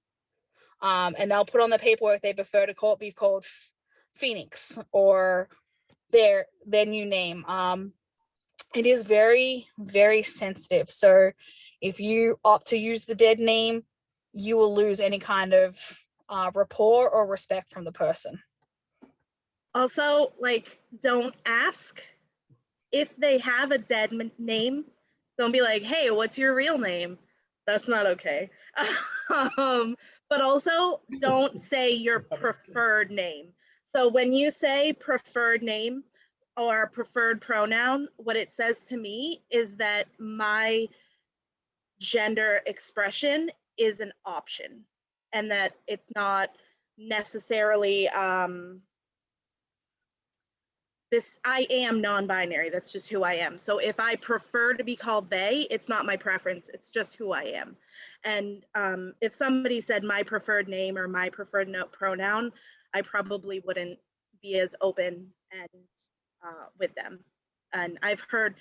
And they'll put on the paperwork they prefer to be called Phoenix or their new name. It is very, very sensitive. So if you opt to use the dead name, you will lose any kind of rapport or respect from the person. Also, like, don't ask if they have a dead name. Don't be like, hey, what's your real name? That's not okay. But also, don't say your preferred name. So when you say preferred name or preferred pronoun, what it says to me is that my gender expression is an option and that it's not necessarily I am non-binary. That's just who I am. So if I prefer to be called they, it's not my preference. It's just who I am. And if somebody said my preferred name or my preferred pronoun, I probably wouldn't be as open and with them. And I've heard,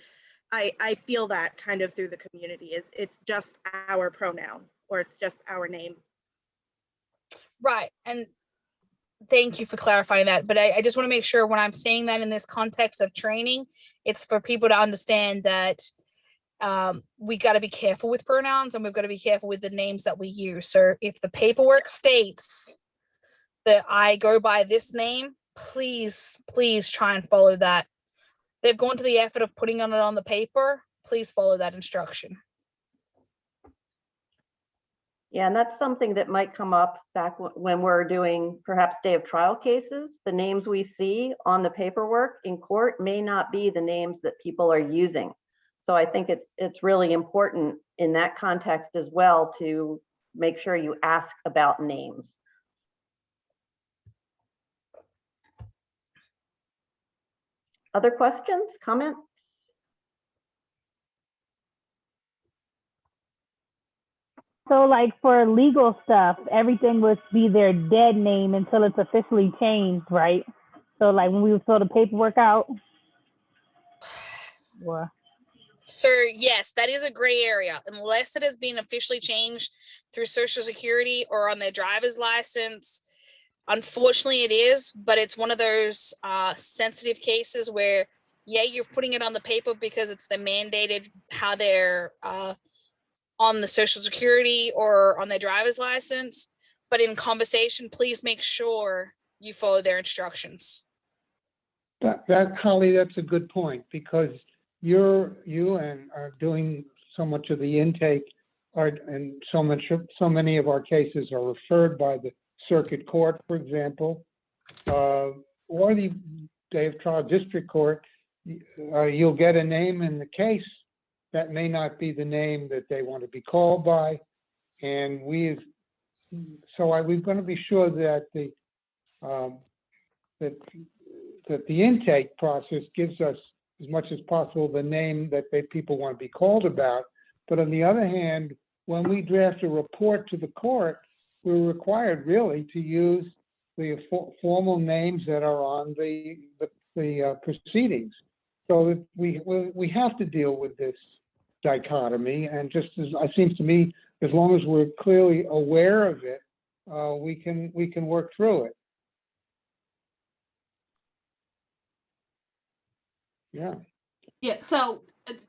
I feel that kind of through the community is it's just our pronoun or it's just our name. Right. And thank you for clarifying that. But I just want to make sure when I'm saying that in this context of training, it's for people to understand that we got to be careful with pronouns and we've got to be careful with the names that we use. So if the paperwork states that I go by this name, please try and follow that. They've gone to the effort of putting it on the paper. Please follow that instruction. Yeah, and that's something that might come up back when we're doing perhaps day of trial cases. The names we see on the paperwork in court may not be the names that people are using. So I think it's really important in that context as well to make sure you ask about names. Other questions, comments? So like for legal stuff, everything would be their dead name until it's officially changed, right? So like when we would fill the paperwork out. Or Sir, yes, that is a gray area. Unless it has been officially changed through Social Security or on their driver's license. Unfortunately, it is, but it's one of those sensitive cases where, yeah, you're putting it on the paper because it's the mandated how they're on the Social Security or on their driver's license. But in conversation, please make sure you follow their instructions. Holly, that's a good point, because you are doing so much of the intake, and so many of our cases are referred by the circuit court, for example, or the day of trial district court. You'll get a name in the case that may not be the name that they want to be called by, and we're going to be sure that the intake process gives us as much as possible the name that people want to be called about. But on the other hand, when we draft a report to the court, we're required really to use the formal names that are on the proceedings. So we have to deal with this dichotomy, and just as it seems to me, as long as we're clearly aware of it, we can work through it. Yeah. Yeah, so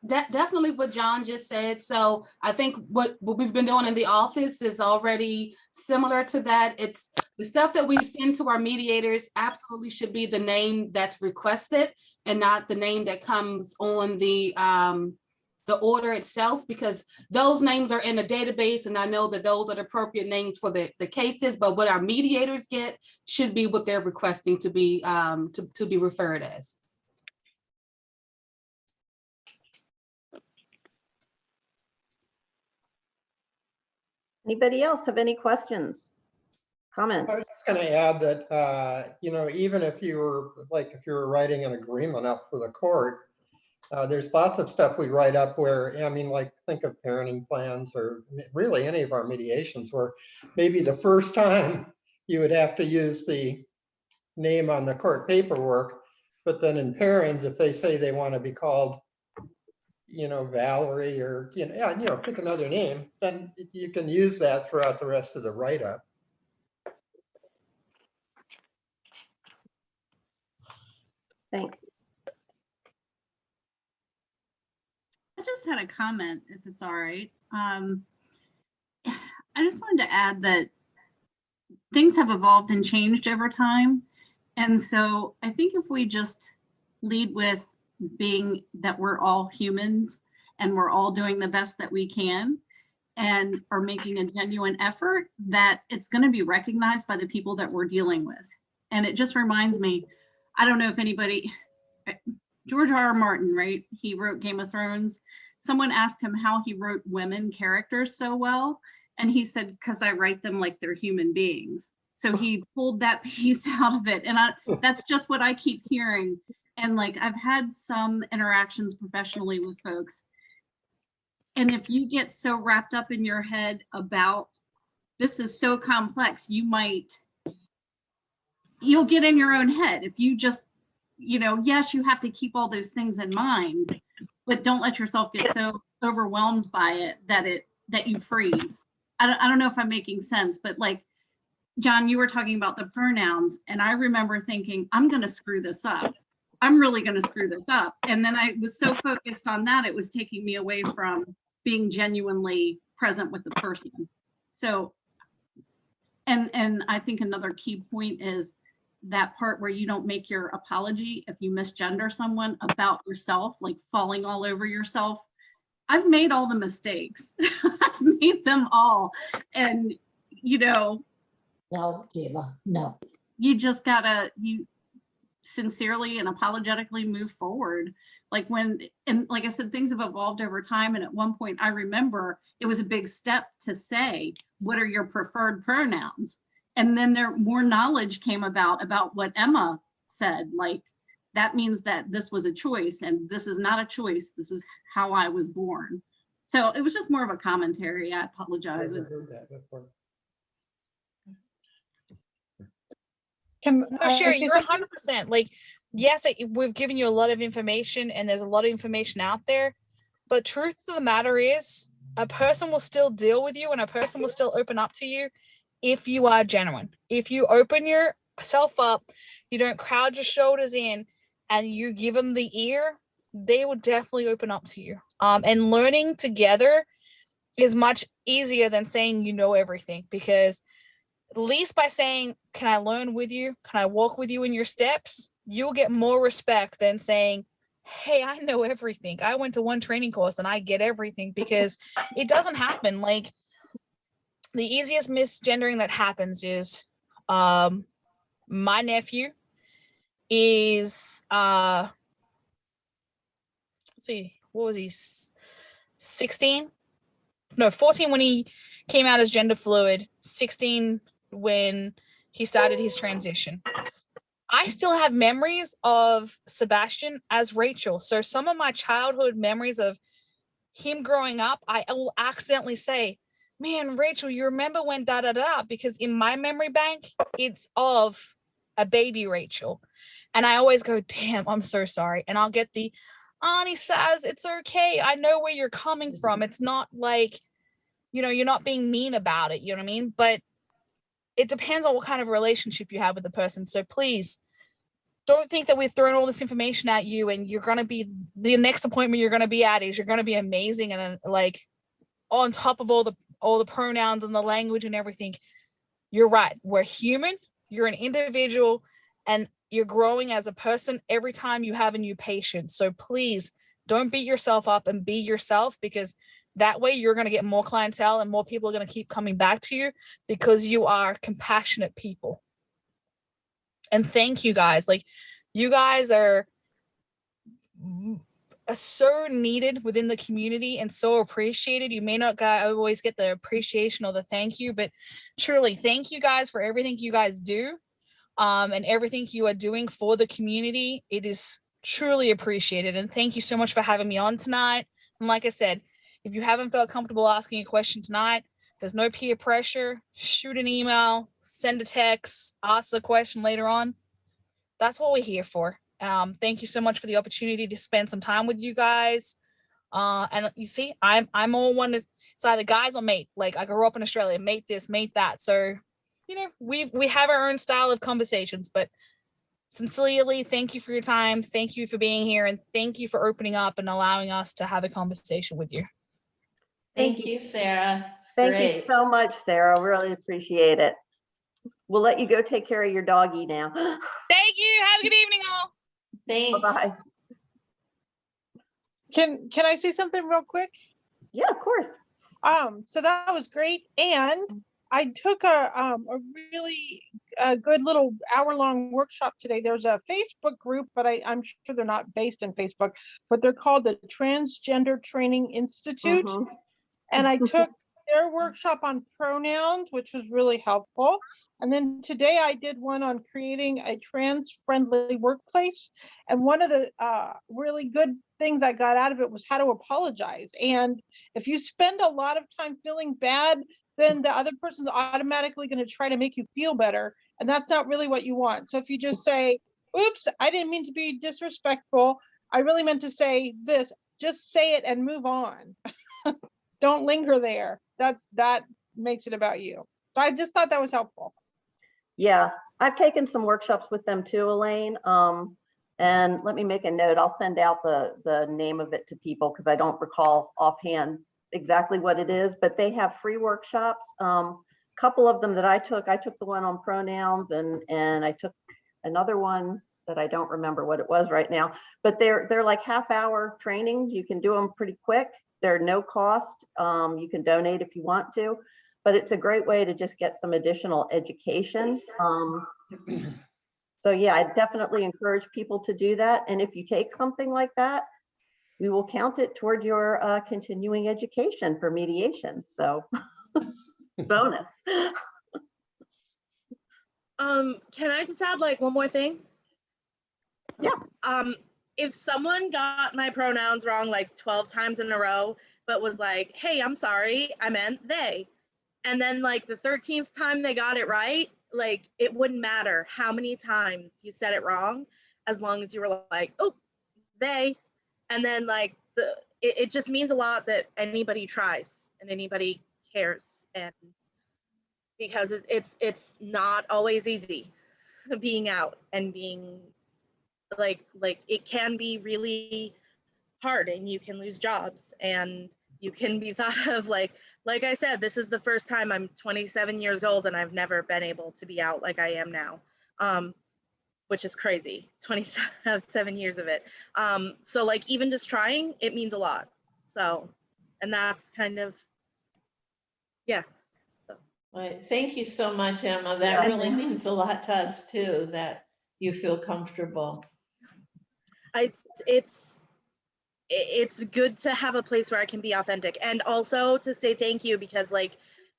definitely what John just said. So I think what we've been doing in the office is already similar to that. It's the stuff that we send to our mediators absolutely should be the name that's requested and not the name that comes on the order itself, because those names are in a database, and I know that those are the appropriate names for the cases, but what our mediators get should be what they're requesting to be referred as. Anybody else have any questions, comments? I was just going to add that, even if you were writing an agreement up for the court, there's lots of stuff we write up where, think of parenting plans or really any of our mediations where maybe the first time you would have to use the name on the court paperwork, but then in parents, if they say they want to be called, Valerie or, pick another name, then you can use that throughout the rest of the write-up. Thanks. I just had a comment, if it's all right. I just wanted to add that things have evolved and changed over time. And so I think if we just lead with being that we're all humans and we're all doing the best that we can and are making a genuine effort, that it's going to be recognized by the people that we're dealing with. And it just reminds me, I don't know if anybody, George R.R. Martin, right? He wrote Game of Thrones. Someone asked him how he wrote women characters so well. And he said, because I write them like they're human beings. So he pulled that piece out of it. And that's just what I keep hearing. And like, I've had some interactions professionally with folks. And if you get so wrapped up in your head about this is so complex, you'll get in your own head. If you just, yes, you have to keep all those things in mind, but don't let yourself get so overwhelmed by it that you freeze. I don't know if I'm making sense, but like, John, you were talking about the pronouns, and I remember thinking, I'm going to screw this up. I'm really going to screw this up. And then I was so focused on that, it was taking me away from being genuinely present with the person. So, and I think another key point is that part where you don't make your apology if you misgender someone about yourself, like falling all over yourself. I've made all the mistakes. I've have made them all. And, you know, No, Diva, no. you just gotta, you sincerely and apologetically move forward. Like when, and like I said, things have evolved over time. And at one point I remember it was a big step to say, what are your preferred pronouns? And then there more knowledge came about what Emma said, like, that means that this was a choice and this is not a choice. This is how I was born. So it was just more of a commentary. I apologize. Never heard that before. No, Sherry, you're 100%. Like, yes, we've given you a lot of information and there's a lot of information out there, but truth of the matter is a person will still deal with you and a person will still open up to you if you are genuine. If you open yourself up, you don't crowd your shoulders in and you give them the ear, they will definitely open up to you. And learning together is much easier than saying you know everything, because at least by saying, can I learn with you? Can I walk with you in your steps? You'll get more respect than saying, hey, I know everything. I went to one training course and I get everything, because it doesn't happen. Like, the easiest misgendering that happens is my nephew is let's see, what was he, 16? No, 14 when he came out as gender fluid, 16 when he started his transition. I still have memories of Sebastian as Rachel. So some of my childhood memories of him growing up, I will accidentally say, man, Rachel, you remember when da da da, because in my memory bank, it's of a baby Rachel. And I always go, damn, I'm so sorry. And I'll get the, Ani says, it's okay. I know where you're coming from. It's not like, you know, you're not being mean about it. You know what I mean? But it depends on what kind of relationship you have with the person. So please don't think that we're throwing all this information at you and you're going to be, the next appointment you're going to be at is you're going to be amazing. And like on top of all the pronouns and the language and everything, you're right. We're human. You're an individual and you're growing as a person every time you have a new patient. So please don't beat yourself up and be yourself, because that way you're going to get more clientele and more people are going to keep coming back to you because you are compassionate people. And thank you guys. Like, you guys are so needed within the community and so appreciated. You may not always get the appreciation or the thank you, but truly thank you guys for everything you guys do. And everything you are doing for the community. It is truly appreciated. And thank you so much for having me on tonight. And like I said, if you haven't felt comfortable asking a question tonight, there's no peer pressure. Shoot an email, send a text, ask a question later on. That's what we're here for. Thank you so much for the opportunity to spend some time with you guys. And you see, I'm all one. It's either guys or mate. Like, I grew up in Australia, mate this, mate that. So, you know, we have our own style of conversations, but sincerely, thank you for your time. Thank you for being here. And thank you for opening up and allowing us to have a conversation with you. Thank you, Sarah. It's Thank great. you so much, Sarah. Really appreciate it. We'll let you go take care of your doggy now. Thank you. Have a good evening, all. Thanks. Bye-bye. Can I say something real quick? Yeah, of course. So that was great. And I took a really good little hour-long workshop today. There's a Facebook group, but I'm sure they're not based in Facebook, but they're called the Transgender Training Institute. And I took their workshop on pronouns, which was really helpful. And then today I did one on creating a trans-friendly workplace. And one of the really good things I got out of it was how to apologize. And if you spend a lot of time feeling bad, then the other person's automatically going to try to make you feel better. And that's not really what you want. So if you just say, oops, I didn't mean to be disrespectful. I really meant to say this, just say it and move on. Don't linger there. That makes it about you. So I just thought that was helpful. Yeah, I've taken some workshops with them too, Elaine. And let me make a note. I'll send out the name of it to people because I don't recall offhand exactly what it is, but they have free workshops. Couple of them that I took the one on pronouns and I took another one that I don't remember what it was right now, but they're like half-hour training. You can do them pretty quick. They're no cost. You can donate if you want to, but it's a great way to just get some additional education. So yeah, I definitely encourage people to do that. And if you take something like that, we will count it toward your continuing education for mediation. So bonus. Can I just add like one more thing? Yeah. If someone got my pronouns wrong like 12 times in a row, but was like, hey, I'm sorry, I meant they. And then like the 13th time they got it right, like it wouldn't matter how many times you said it wrong, as long as you were like, oh, they. And then like it just means a lot that anybody tries and anybody cares. And because it's not always easy being out and being like it can be really hard, and you can lose jobs, and you can be thought of like I said, this is the first time. I'm 27 years old and I've never been able to be out like I am now, which is crazy. 27 years of it. So like even just trying, it means a lot. So, and that's kind of, yeah. Right. Thank you so much, Emma. That really means a lot to us too, that you feel comfortable. It's good to have a place where I can be authentic, and also to say thank you, because like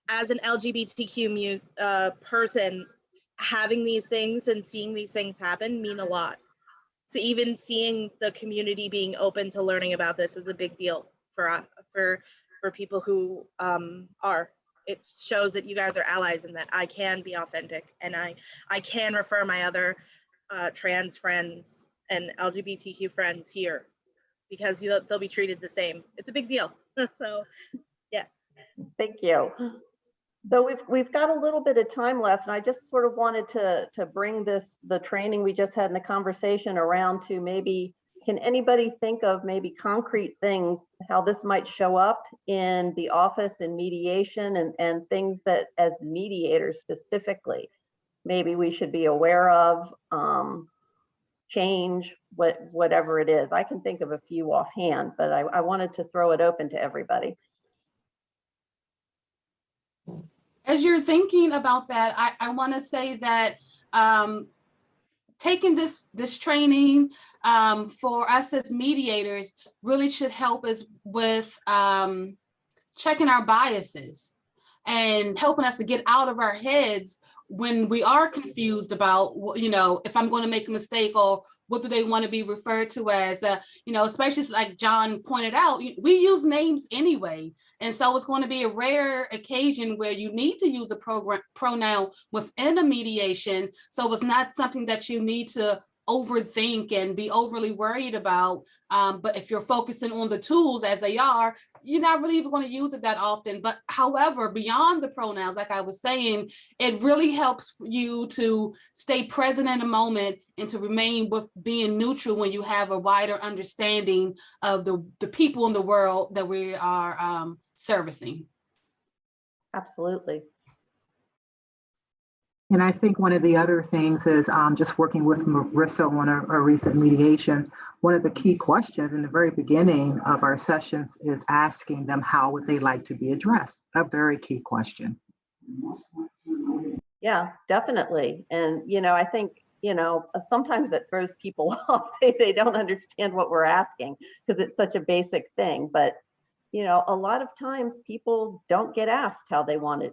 as an LGBTQ person, having these things and seeing these things happen mean a lot. So even seeing the community being open to learning about this is a big deal for people who are. It shows that you guys are allies and that I can be authentic, and I can refer my other trans friends and LGBTQ friends here, because they'll be treated the same. It's a big deal. So yeah. Thank you. So we've got a little bit of time left, and I just sort of wanted to bring the training we just had in the conversation around to maybe, can anybody think of maybe concrete things, how this might show up in the office in mediation, and things that as mediators specifically, maybe we should be aware of, change, whatever it is. I can think of a few offhand, but I wanted to throw it open to everybody. As you're thinking about that, I want to say that taking this training for us as mediators really should help us with checking our biases and helping us to get out of our heads when we are confused about, you know, if I'm going to make a mistake, or what do they want to be referred to as, you know, especially like John pointed out, we use names anyway. And so it's going to be a rare occasion where you need to use a pronoun within a mediation. So it's not something that you need to overthink and be overly worried about. But if you're focusing on the tools as they are, you're not really even going to use it that often. But however, beyond the pronouns, like I was saying, it really helps you to stay present in the moment and to remain with being neutral when you have a wider understanding of the people in the world that we are servicing. Absolutely. And I think one of the other things is just working with Marissa on a recent mediation. One of the key questions in the very beginning of our sessions is asking them how would they like to be addressed? A very key question. Yeah, definitely. And, you know, I think, you know, sometimes it throws people off. They don't understand what we're asking because it's such a basic thing. But, you know, a lot of times people don't get asked how they want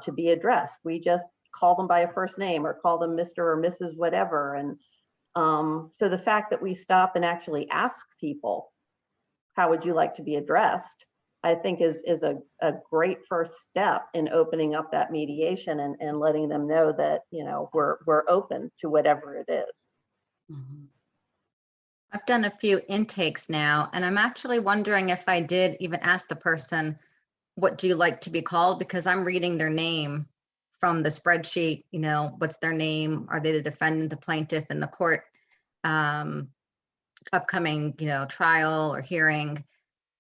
to be addressed. We just call them by a first name or call them Mr. or Mrs. whatever. And so the fact that we stop and actually ask people, how would you like to be addressed, I think is a great first step in opening up that mediation and letting them know that, you know, we're open to whatever it is. Mm-hmm. I've done a few intakes now, and I'm actually wondering if I did even ask the person, what do you like to be called? Because I'm reading their name from the spreadsheet, you know, what's their name? Are they the defendant, the plaintiff in the court, upcoming, you know, trial or hearing?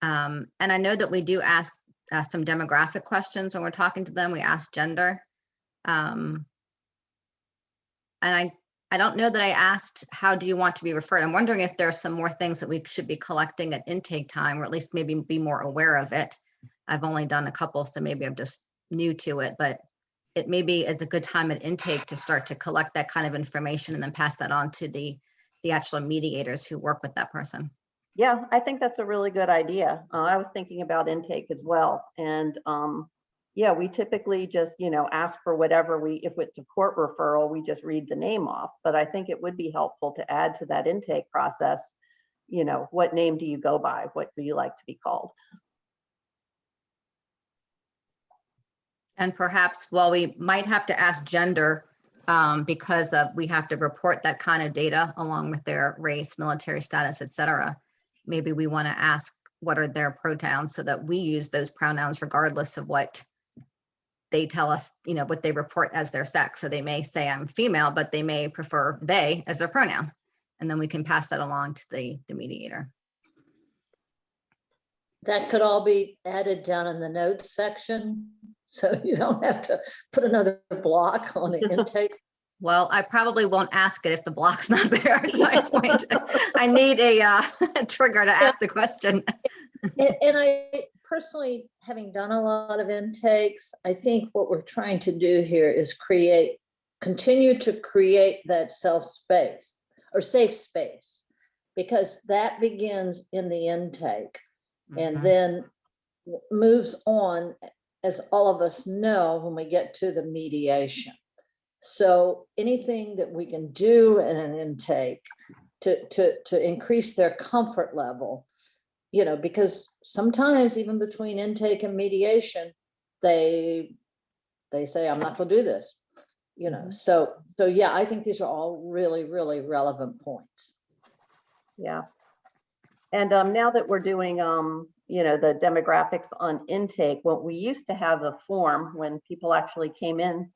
And I know that we do ask some demographic questions when we're talking to them. We ask gender. And I don't know that I asked, how do you want to be referred? I'm wondering if there are some more things that we should be collecting at intake time, or at least maybe be more aware of it. I've only done a couple, so maybe I'm just new to it, but it maybe is a good time at intake to start to collect that kind of information and then pass that on to the actual mediators who work with that person. Yeah, I think that's a really good idea. I was thinking about intake as well. And yeah, we typically just, ask for whatever if it's a court referral, we just read the name off. But I think it would be helpful to add to that intake process, what name do you go by? What do you like to be called? And perhaps, while we might have to ask gender, because we have to report that kind of data along with their race, military status, et cetera. Maybe we want to ask what are their pronouns so that we use those pronouns regardless of what they tell us, what they report as their sex. So they may say I'm female, but they may prefer they as their pronoun. And then we can pass that along to the mediator. That could all be added down in the notes section, so you don't have to put another block on the intake. Well, I probably won't ask it if the block's not there. Is my point. I need a trigger to ask the question. And I personally, having done a lot of intakes, I think what we're trying to do here is continue to create that safe space, because that begins in the intake and then moves on, as all of us know, when we get to the mediation. So anything that we can do in an intake to increase their comfort level, because sometimes even between intake and mediation, they say, I'm not going to do this, so yeah, I think these are all really, really relevant points. Yeah. And now that we're doing, the demographics on intake, what we used to have a form when people actually came in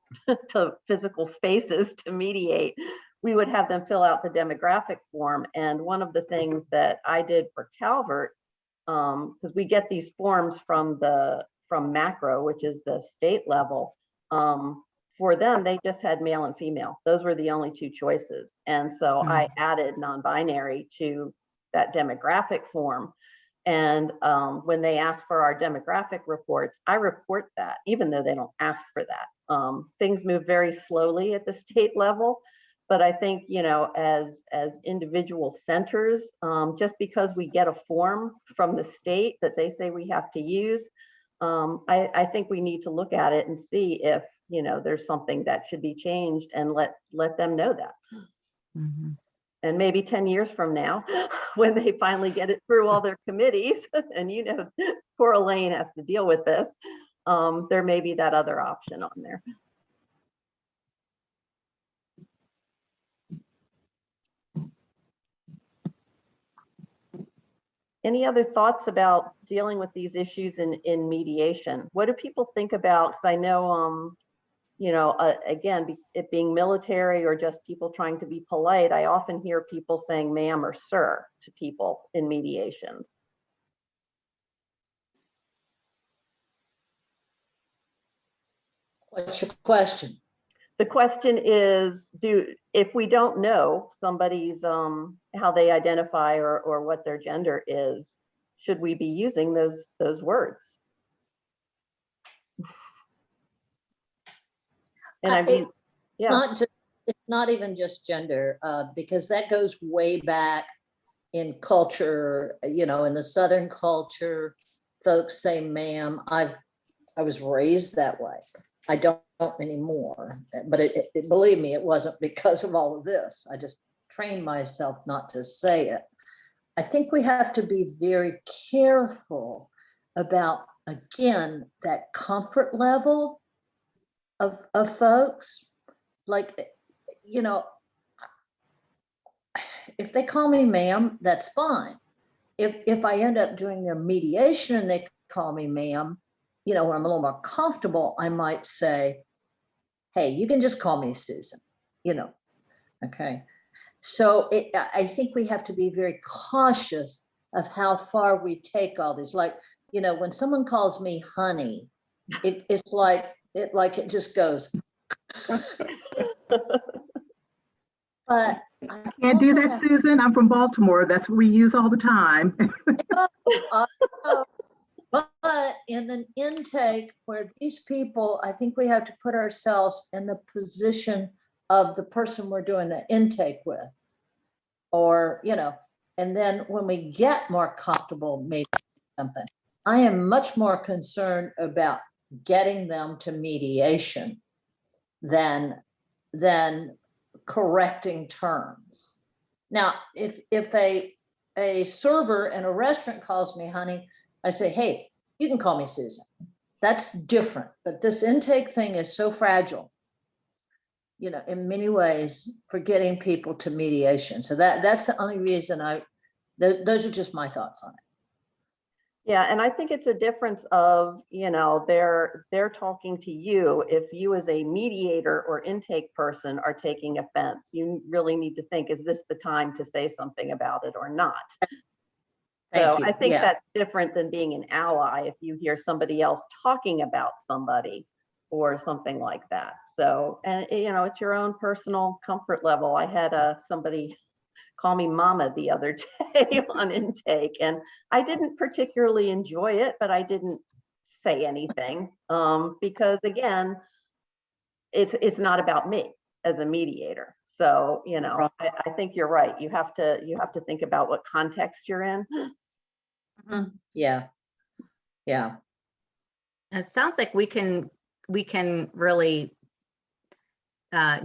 to physical spaces to mediate, we would have them fill out the demographic form. And one of the things that I did for Calvert, because we get these forms from macro, which is the state level, for them, they just had male and female. Those were the only two choices. And so I added non-binary to that demographic form. And when they ask for our demographic reports, I report that, even though they don't ask for that. Things move very slowly at the state level, but I think, as individual centers, just because we get a form from the state that they say we have to use, I think we need to look at it and see if, there's something that should be changed, and let them know that. Mm-hmm. And maybe 10 years from now, when they finally get it through all their committees, and poor Elaine has to deal with this, there may be that other option on there. Any other thoughts about dealing with these issues in mediation? What do people think about? Because I know, again, it being military or just people trying to be polite, I often hear people saying ma'am or sir to people in mediations. What's your question? The question is, if we don't know somebody's how they identify or what their gender is, should we be using those words? And I mean, yeah. It's not even just gender, because that goes way back in culture. In the Southern culture, folks say ma'am. I was raised that way. I don't anymore, but believe me, it wasn't because of all of this. I just trained myself not to say it. I think we have to be very careful about, again, that comfort level of folks. Like, if they call me ma'am, that's fine. If I end up doing their mediation and they call me ma'am, when I'm a little more comfortable, I might say, hey, you can just call me Susan, okay. So I think we have to be very cautious of how far we take all these. Like, when someone calls me honey, it's like it just goes. But Can't do that, Susan. I'm from Baltimore. That's what we use all the time. But in an intake where these people, I think we have to put ourselves in the position of the person we're doing the intake with. Or, and then when we get more comfortable making something, I am much more concerned about getting them to mediation than correcting terms. Now, if a server in a restaurant calls me honey, I say, hey, you can call me Susan. That's different. But this intake thing is so fragile, in many ways, for getting people to mediation. So that's the only reason those are just my thoughts on it. Yeah, and I think it's a difference of, they're talking to you. If you as a mediator or intake person are taking offense, you really need to think, is this the time to say something about it or not? Thank So you. I think Yeah. that's different than being an ally if you hear somebody else talking about somebody or something like that. So, and it's your own personal comfort level. I had somebody call me mama the other day on intake, and I didn't particularly enjoy it, but I didn't say anything because again, it's not about me as a mediator. So, I think you're right. You have to think about what context you're in. Yeah. Yeah. It sounds like we can really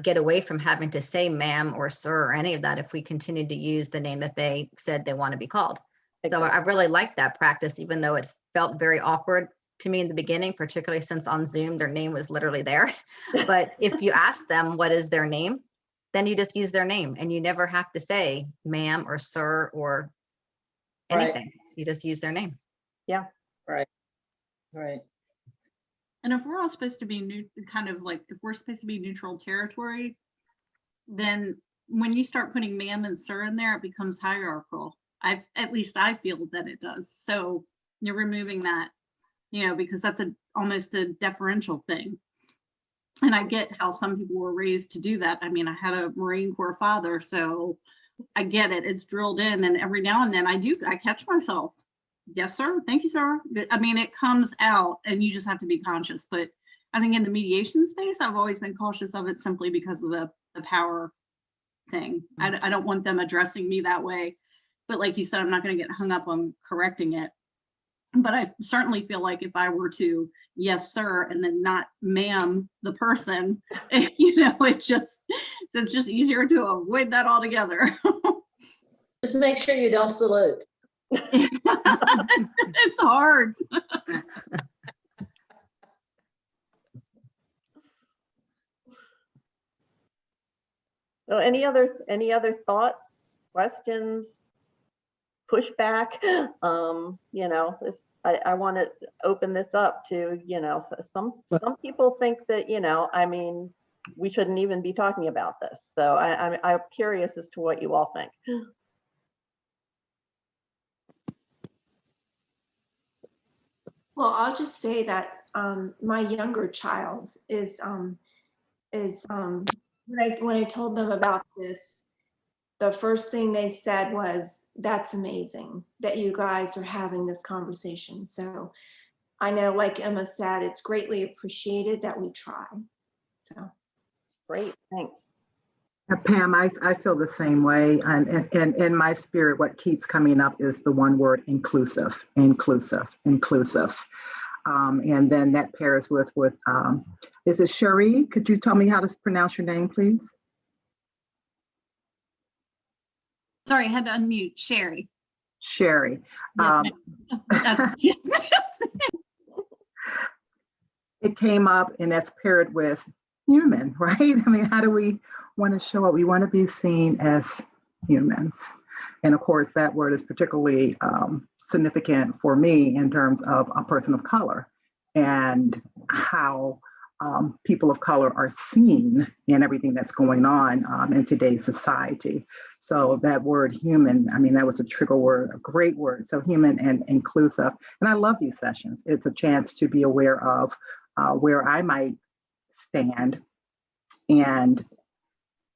get away from having to say ma'am or sir or any of that if we continue to use the name that they said they want to be called. Exactly. So I really like that practice, even though it felt very awkward to me in the beginning, particularly since on Zoom, their name was literally there. But if you ask them what is their name, then you just use their name and you never have to say ma'am or sir or anything. Right. You just use their name. Yeah. Right. Right. And if we're all supposed to be if we're supposed to be neutral territory, then when you start putting ma'am and sir in there, it becomes hierarchical. At least I feel that it does. So you're removing that, because that's almost a deferential thing. And I get how some people were raised to do that. I mean, I had a Marine Corps father, so I get it. It's drilled in, and every now and then I catch myself. Yes, sir. Thank you, sir. I mean, it comes out and you just have to be conscious. But I think in the mediation space, I've always been cautious of it simply because of the power thing. I don't want them addressing me that way. But like you said, I'm not going to get hung up on correcting it. But I certainly feel like if I were to, yes, sir, and then not ma'am, the person, it's just easier to avoid that altogether. Just make sure you don't salute. It's hard. So any other thoughts, questions, pushback? I want to open this up to, some people think that, we shouldn't even be talking about this. So I'm curious as to what you all think. Well, I'll just say that my younger child is when I told them about this, the first thing they said was, "That's amazing that you guys are having this conversation." So I know, like Emma said, it's greatly appreciated that we try. So great, thanks. Pam, I feel the same way. And in my spirit, what keeps coming up is the one word inclusive, inclusive, inclusive. And then that pairs with is it Cherie? Could you tell me how to pronounce your name, please? Sorry, I had to unmute. Sherry. Sherry. It came up and that's paired with human, right? I mean, how do we want to show up? We want to be seen as humans. And of course, that word is particularly significant for me in terms of a person of color and how people of color are seen in everything that's going on in today's society. So that word human, I mean, that was a trigger word, a great word. So human and inclusive. And I love these sessions. It's a chance to be aware of where I might stand and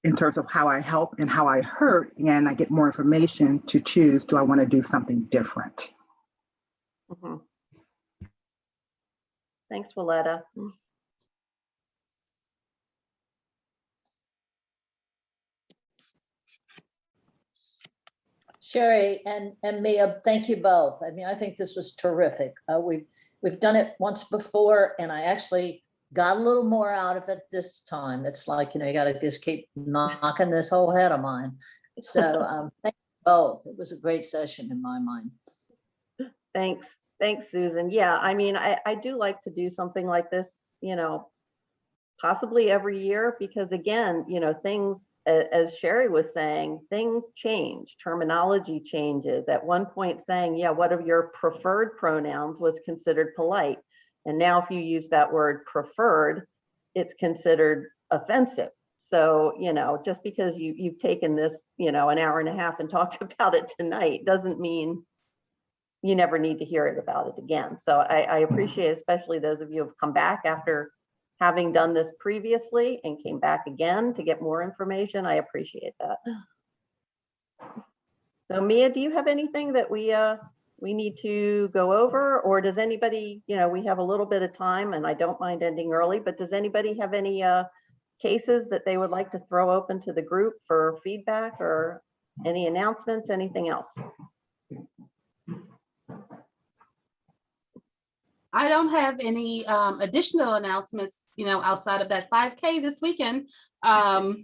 in terms of how I help and how I hurt, and I get more information to choose, do I want to do something different? Mhm. Thanks, Willetta. Sherry and Mia, thank you both. I mean, I think this was terrific. We've done it once before, and I actually got a little more out of it this time. It's like, you got to just keep knocking this whole head of mine. So thank you both. It was a great session in my mind. Thanks. Thanks, Susan. Yeah, I mean, I do like to do something like this, possibly every year, because again, things, as Sherry was saying, things change, terminology changes. At one point saying, yeah, what are your preferred pronouns was considered polite. And now if you use that word preferred, it's considered offensive. So, just because you've taken this, an hour and a half and talked about it tonight doesn't mean you never need to hear it about it again. So I appreciate, especially those of you who have come back after having done this previously and came back again to get more information. I appreciate that. So Mia, do you have anything that we need to go over, or does anybody, we have a little bit of time and I don't mind ending early, but does anybody have any cases that they would like to throw open to the group for feedback, or any announcements, anything else? I don't have any additional announcements, outside of that 5K this weekend. But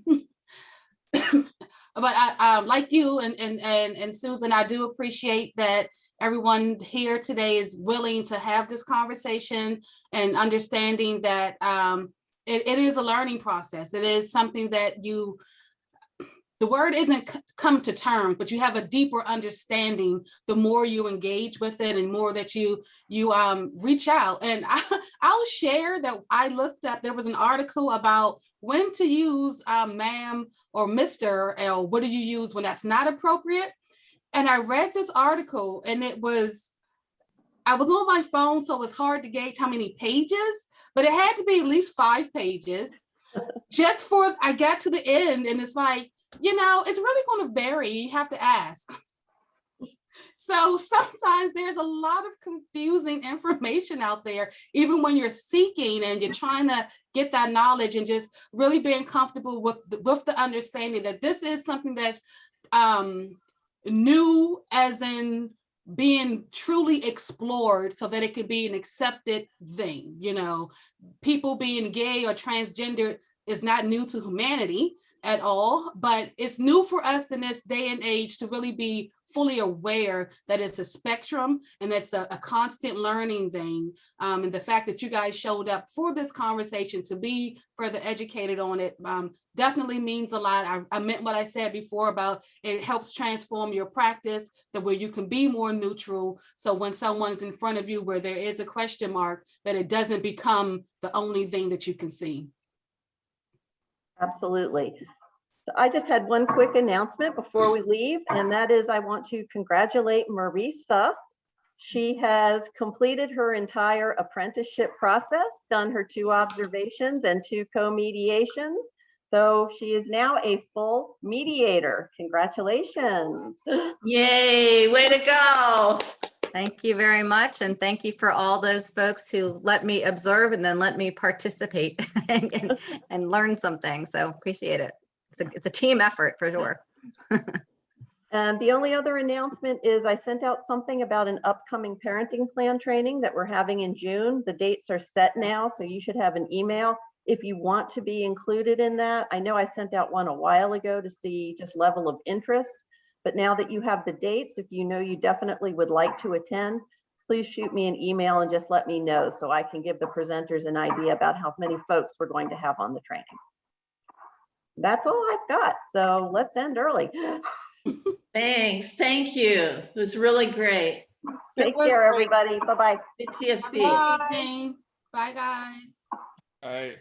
I like you and Susan, I do appreciate that everyone here today is willing to have this conversation and understanding that it is a learning process. It is something that the word isn't come to terms, but you have a deeper understanding the more you engage with it and more that you reach out. And I'll share that I looked up, there was an article about when to use ma'am or Mr. or what do you use when that's not appropriate. And I read this article and I was on my phone, so it's hard to gauge how many pages, but it had to be at least 5 pages just for, I got to the end and it's like, it's really going to vary. You have to ask. So sometimes there's a lot of confusing information out there, even when you're seeking and you're trying to get that knowledge, and just really being comfortable with the understanding that this is something that's new, as in being truly explored so that it could be an accepted thing. People being gay or transgender is not new to humanity at all, but it's new for us in this day and age to really be fully aware that it's a spectrum and that's a constant learning thing. And the fact that you guys showed up for this conversation to be further educated on it definitely means a lot. I meant what I said before about it helps transform your practice, that where you can be more neutral. So when someone's in front of you where there is a question mark, that it doesn't become the only thing that you can see. Absolutely. So I just had one quick announcement before we leave, and that is I want to congratulate Marisa. She has completed her entire apprenticeship process, done her 2 observations and 2 co-mediations. So she is now a full mediator. Congratulations. Yay, way to go. Thank you very much. And thank you for all those folks who let me observe and then let me participate and learn something. So appreciate it. It's a team effort for sure. And the only other announcement is I sent out something about an upcoming parenting plan training that we're having in June. The dates are set now, so you should have an email if you want to be included in that. I know I sent out one a while ago to see just level of interest, but now that you have the dates, if you know you definitely would like to attend, please shoot me an email and just let me know so I can give the presenters an idea about how many folks we're going to have on the training. That's all I've got. So let's end early. Thanks. Thank you. It was really great. Take care, everybody. Bye-bye. TSB. Bye. Bye, guys. All right.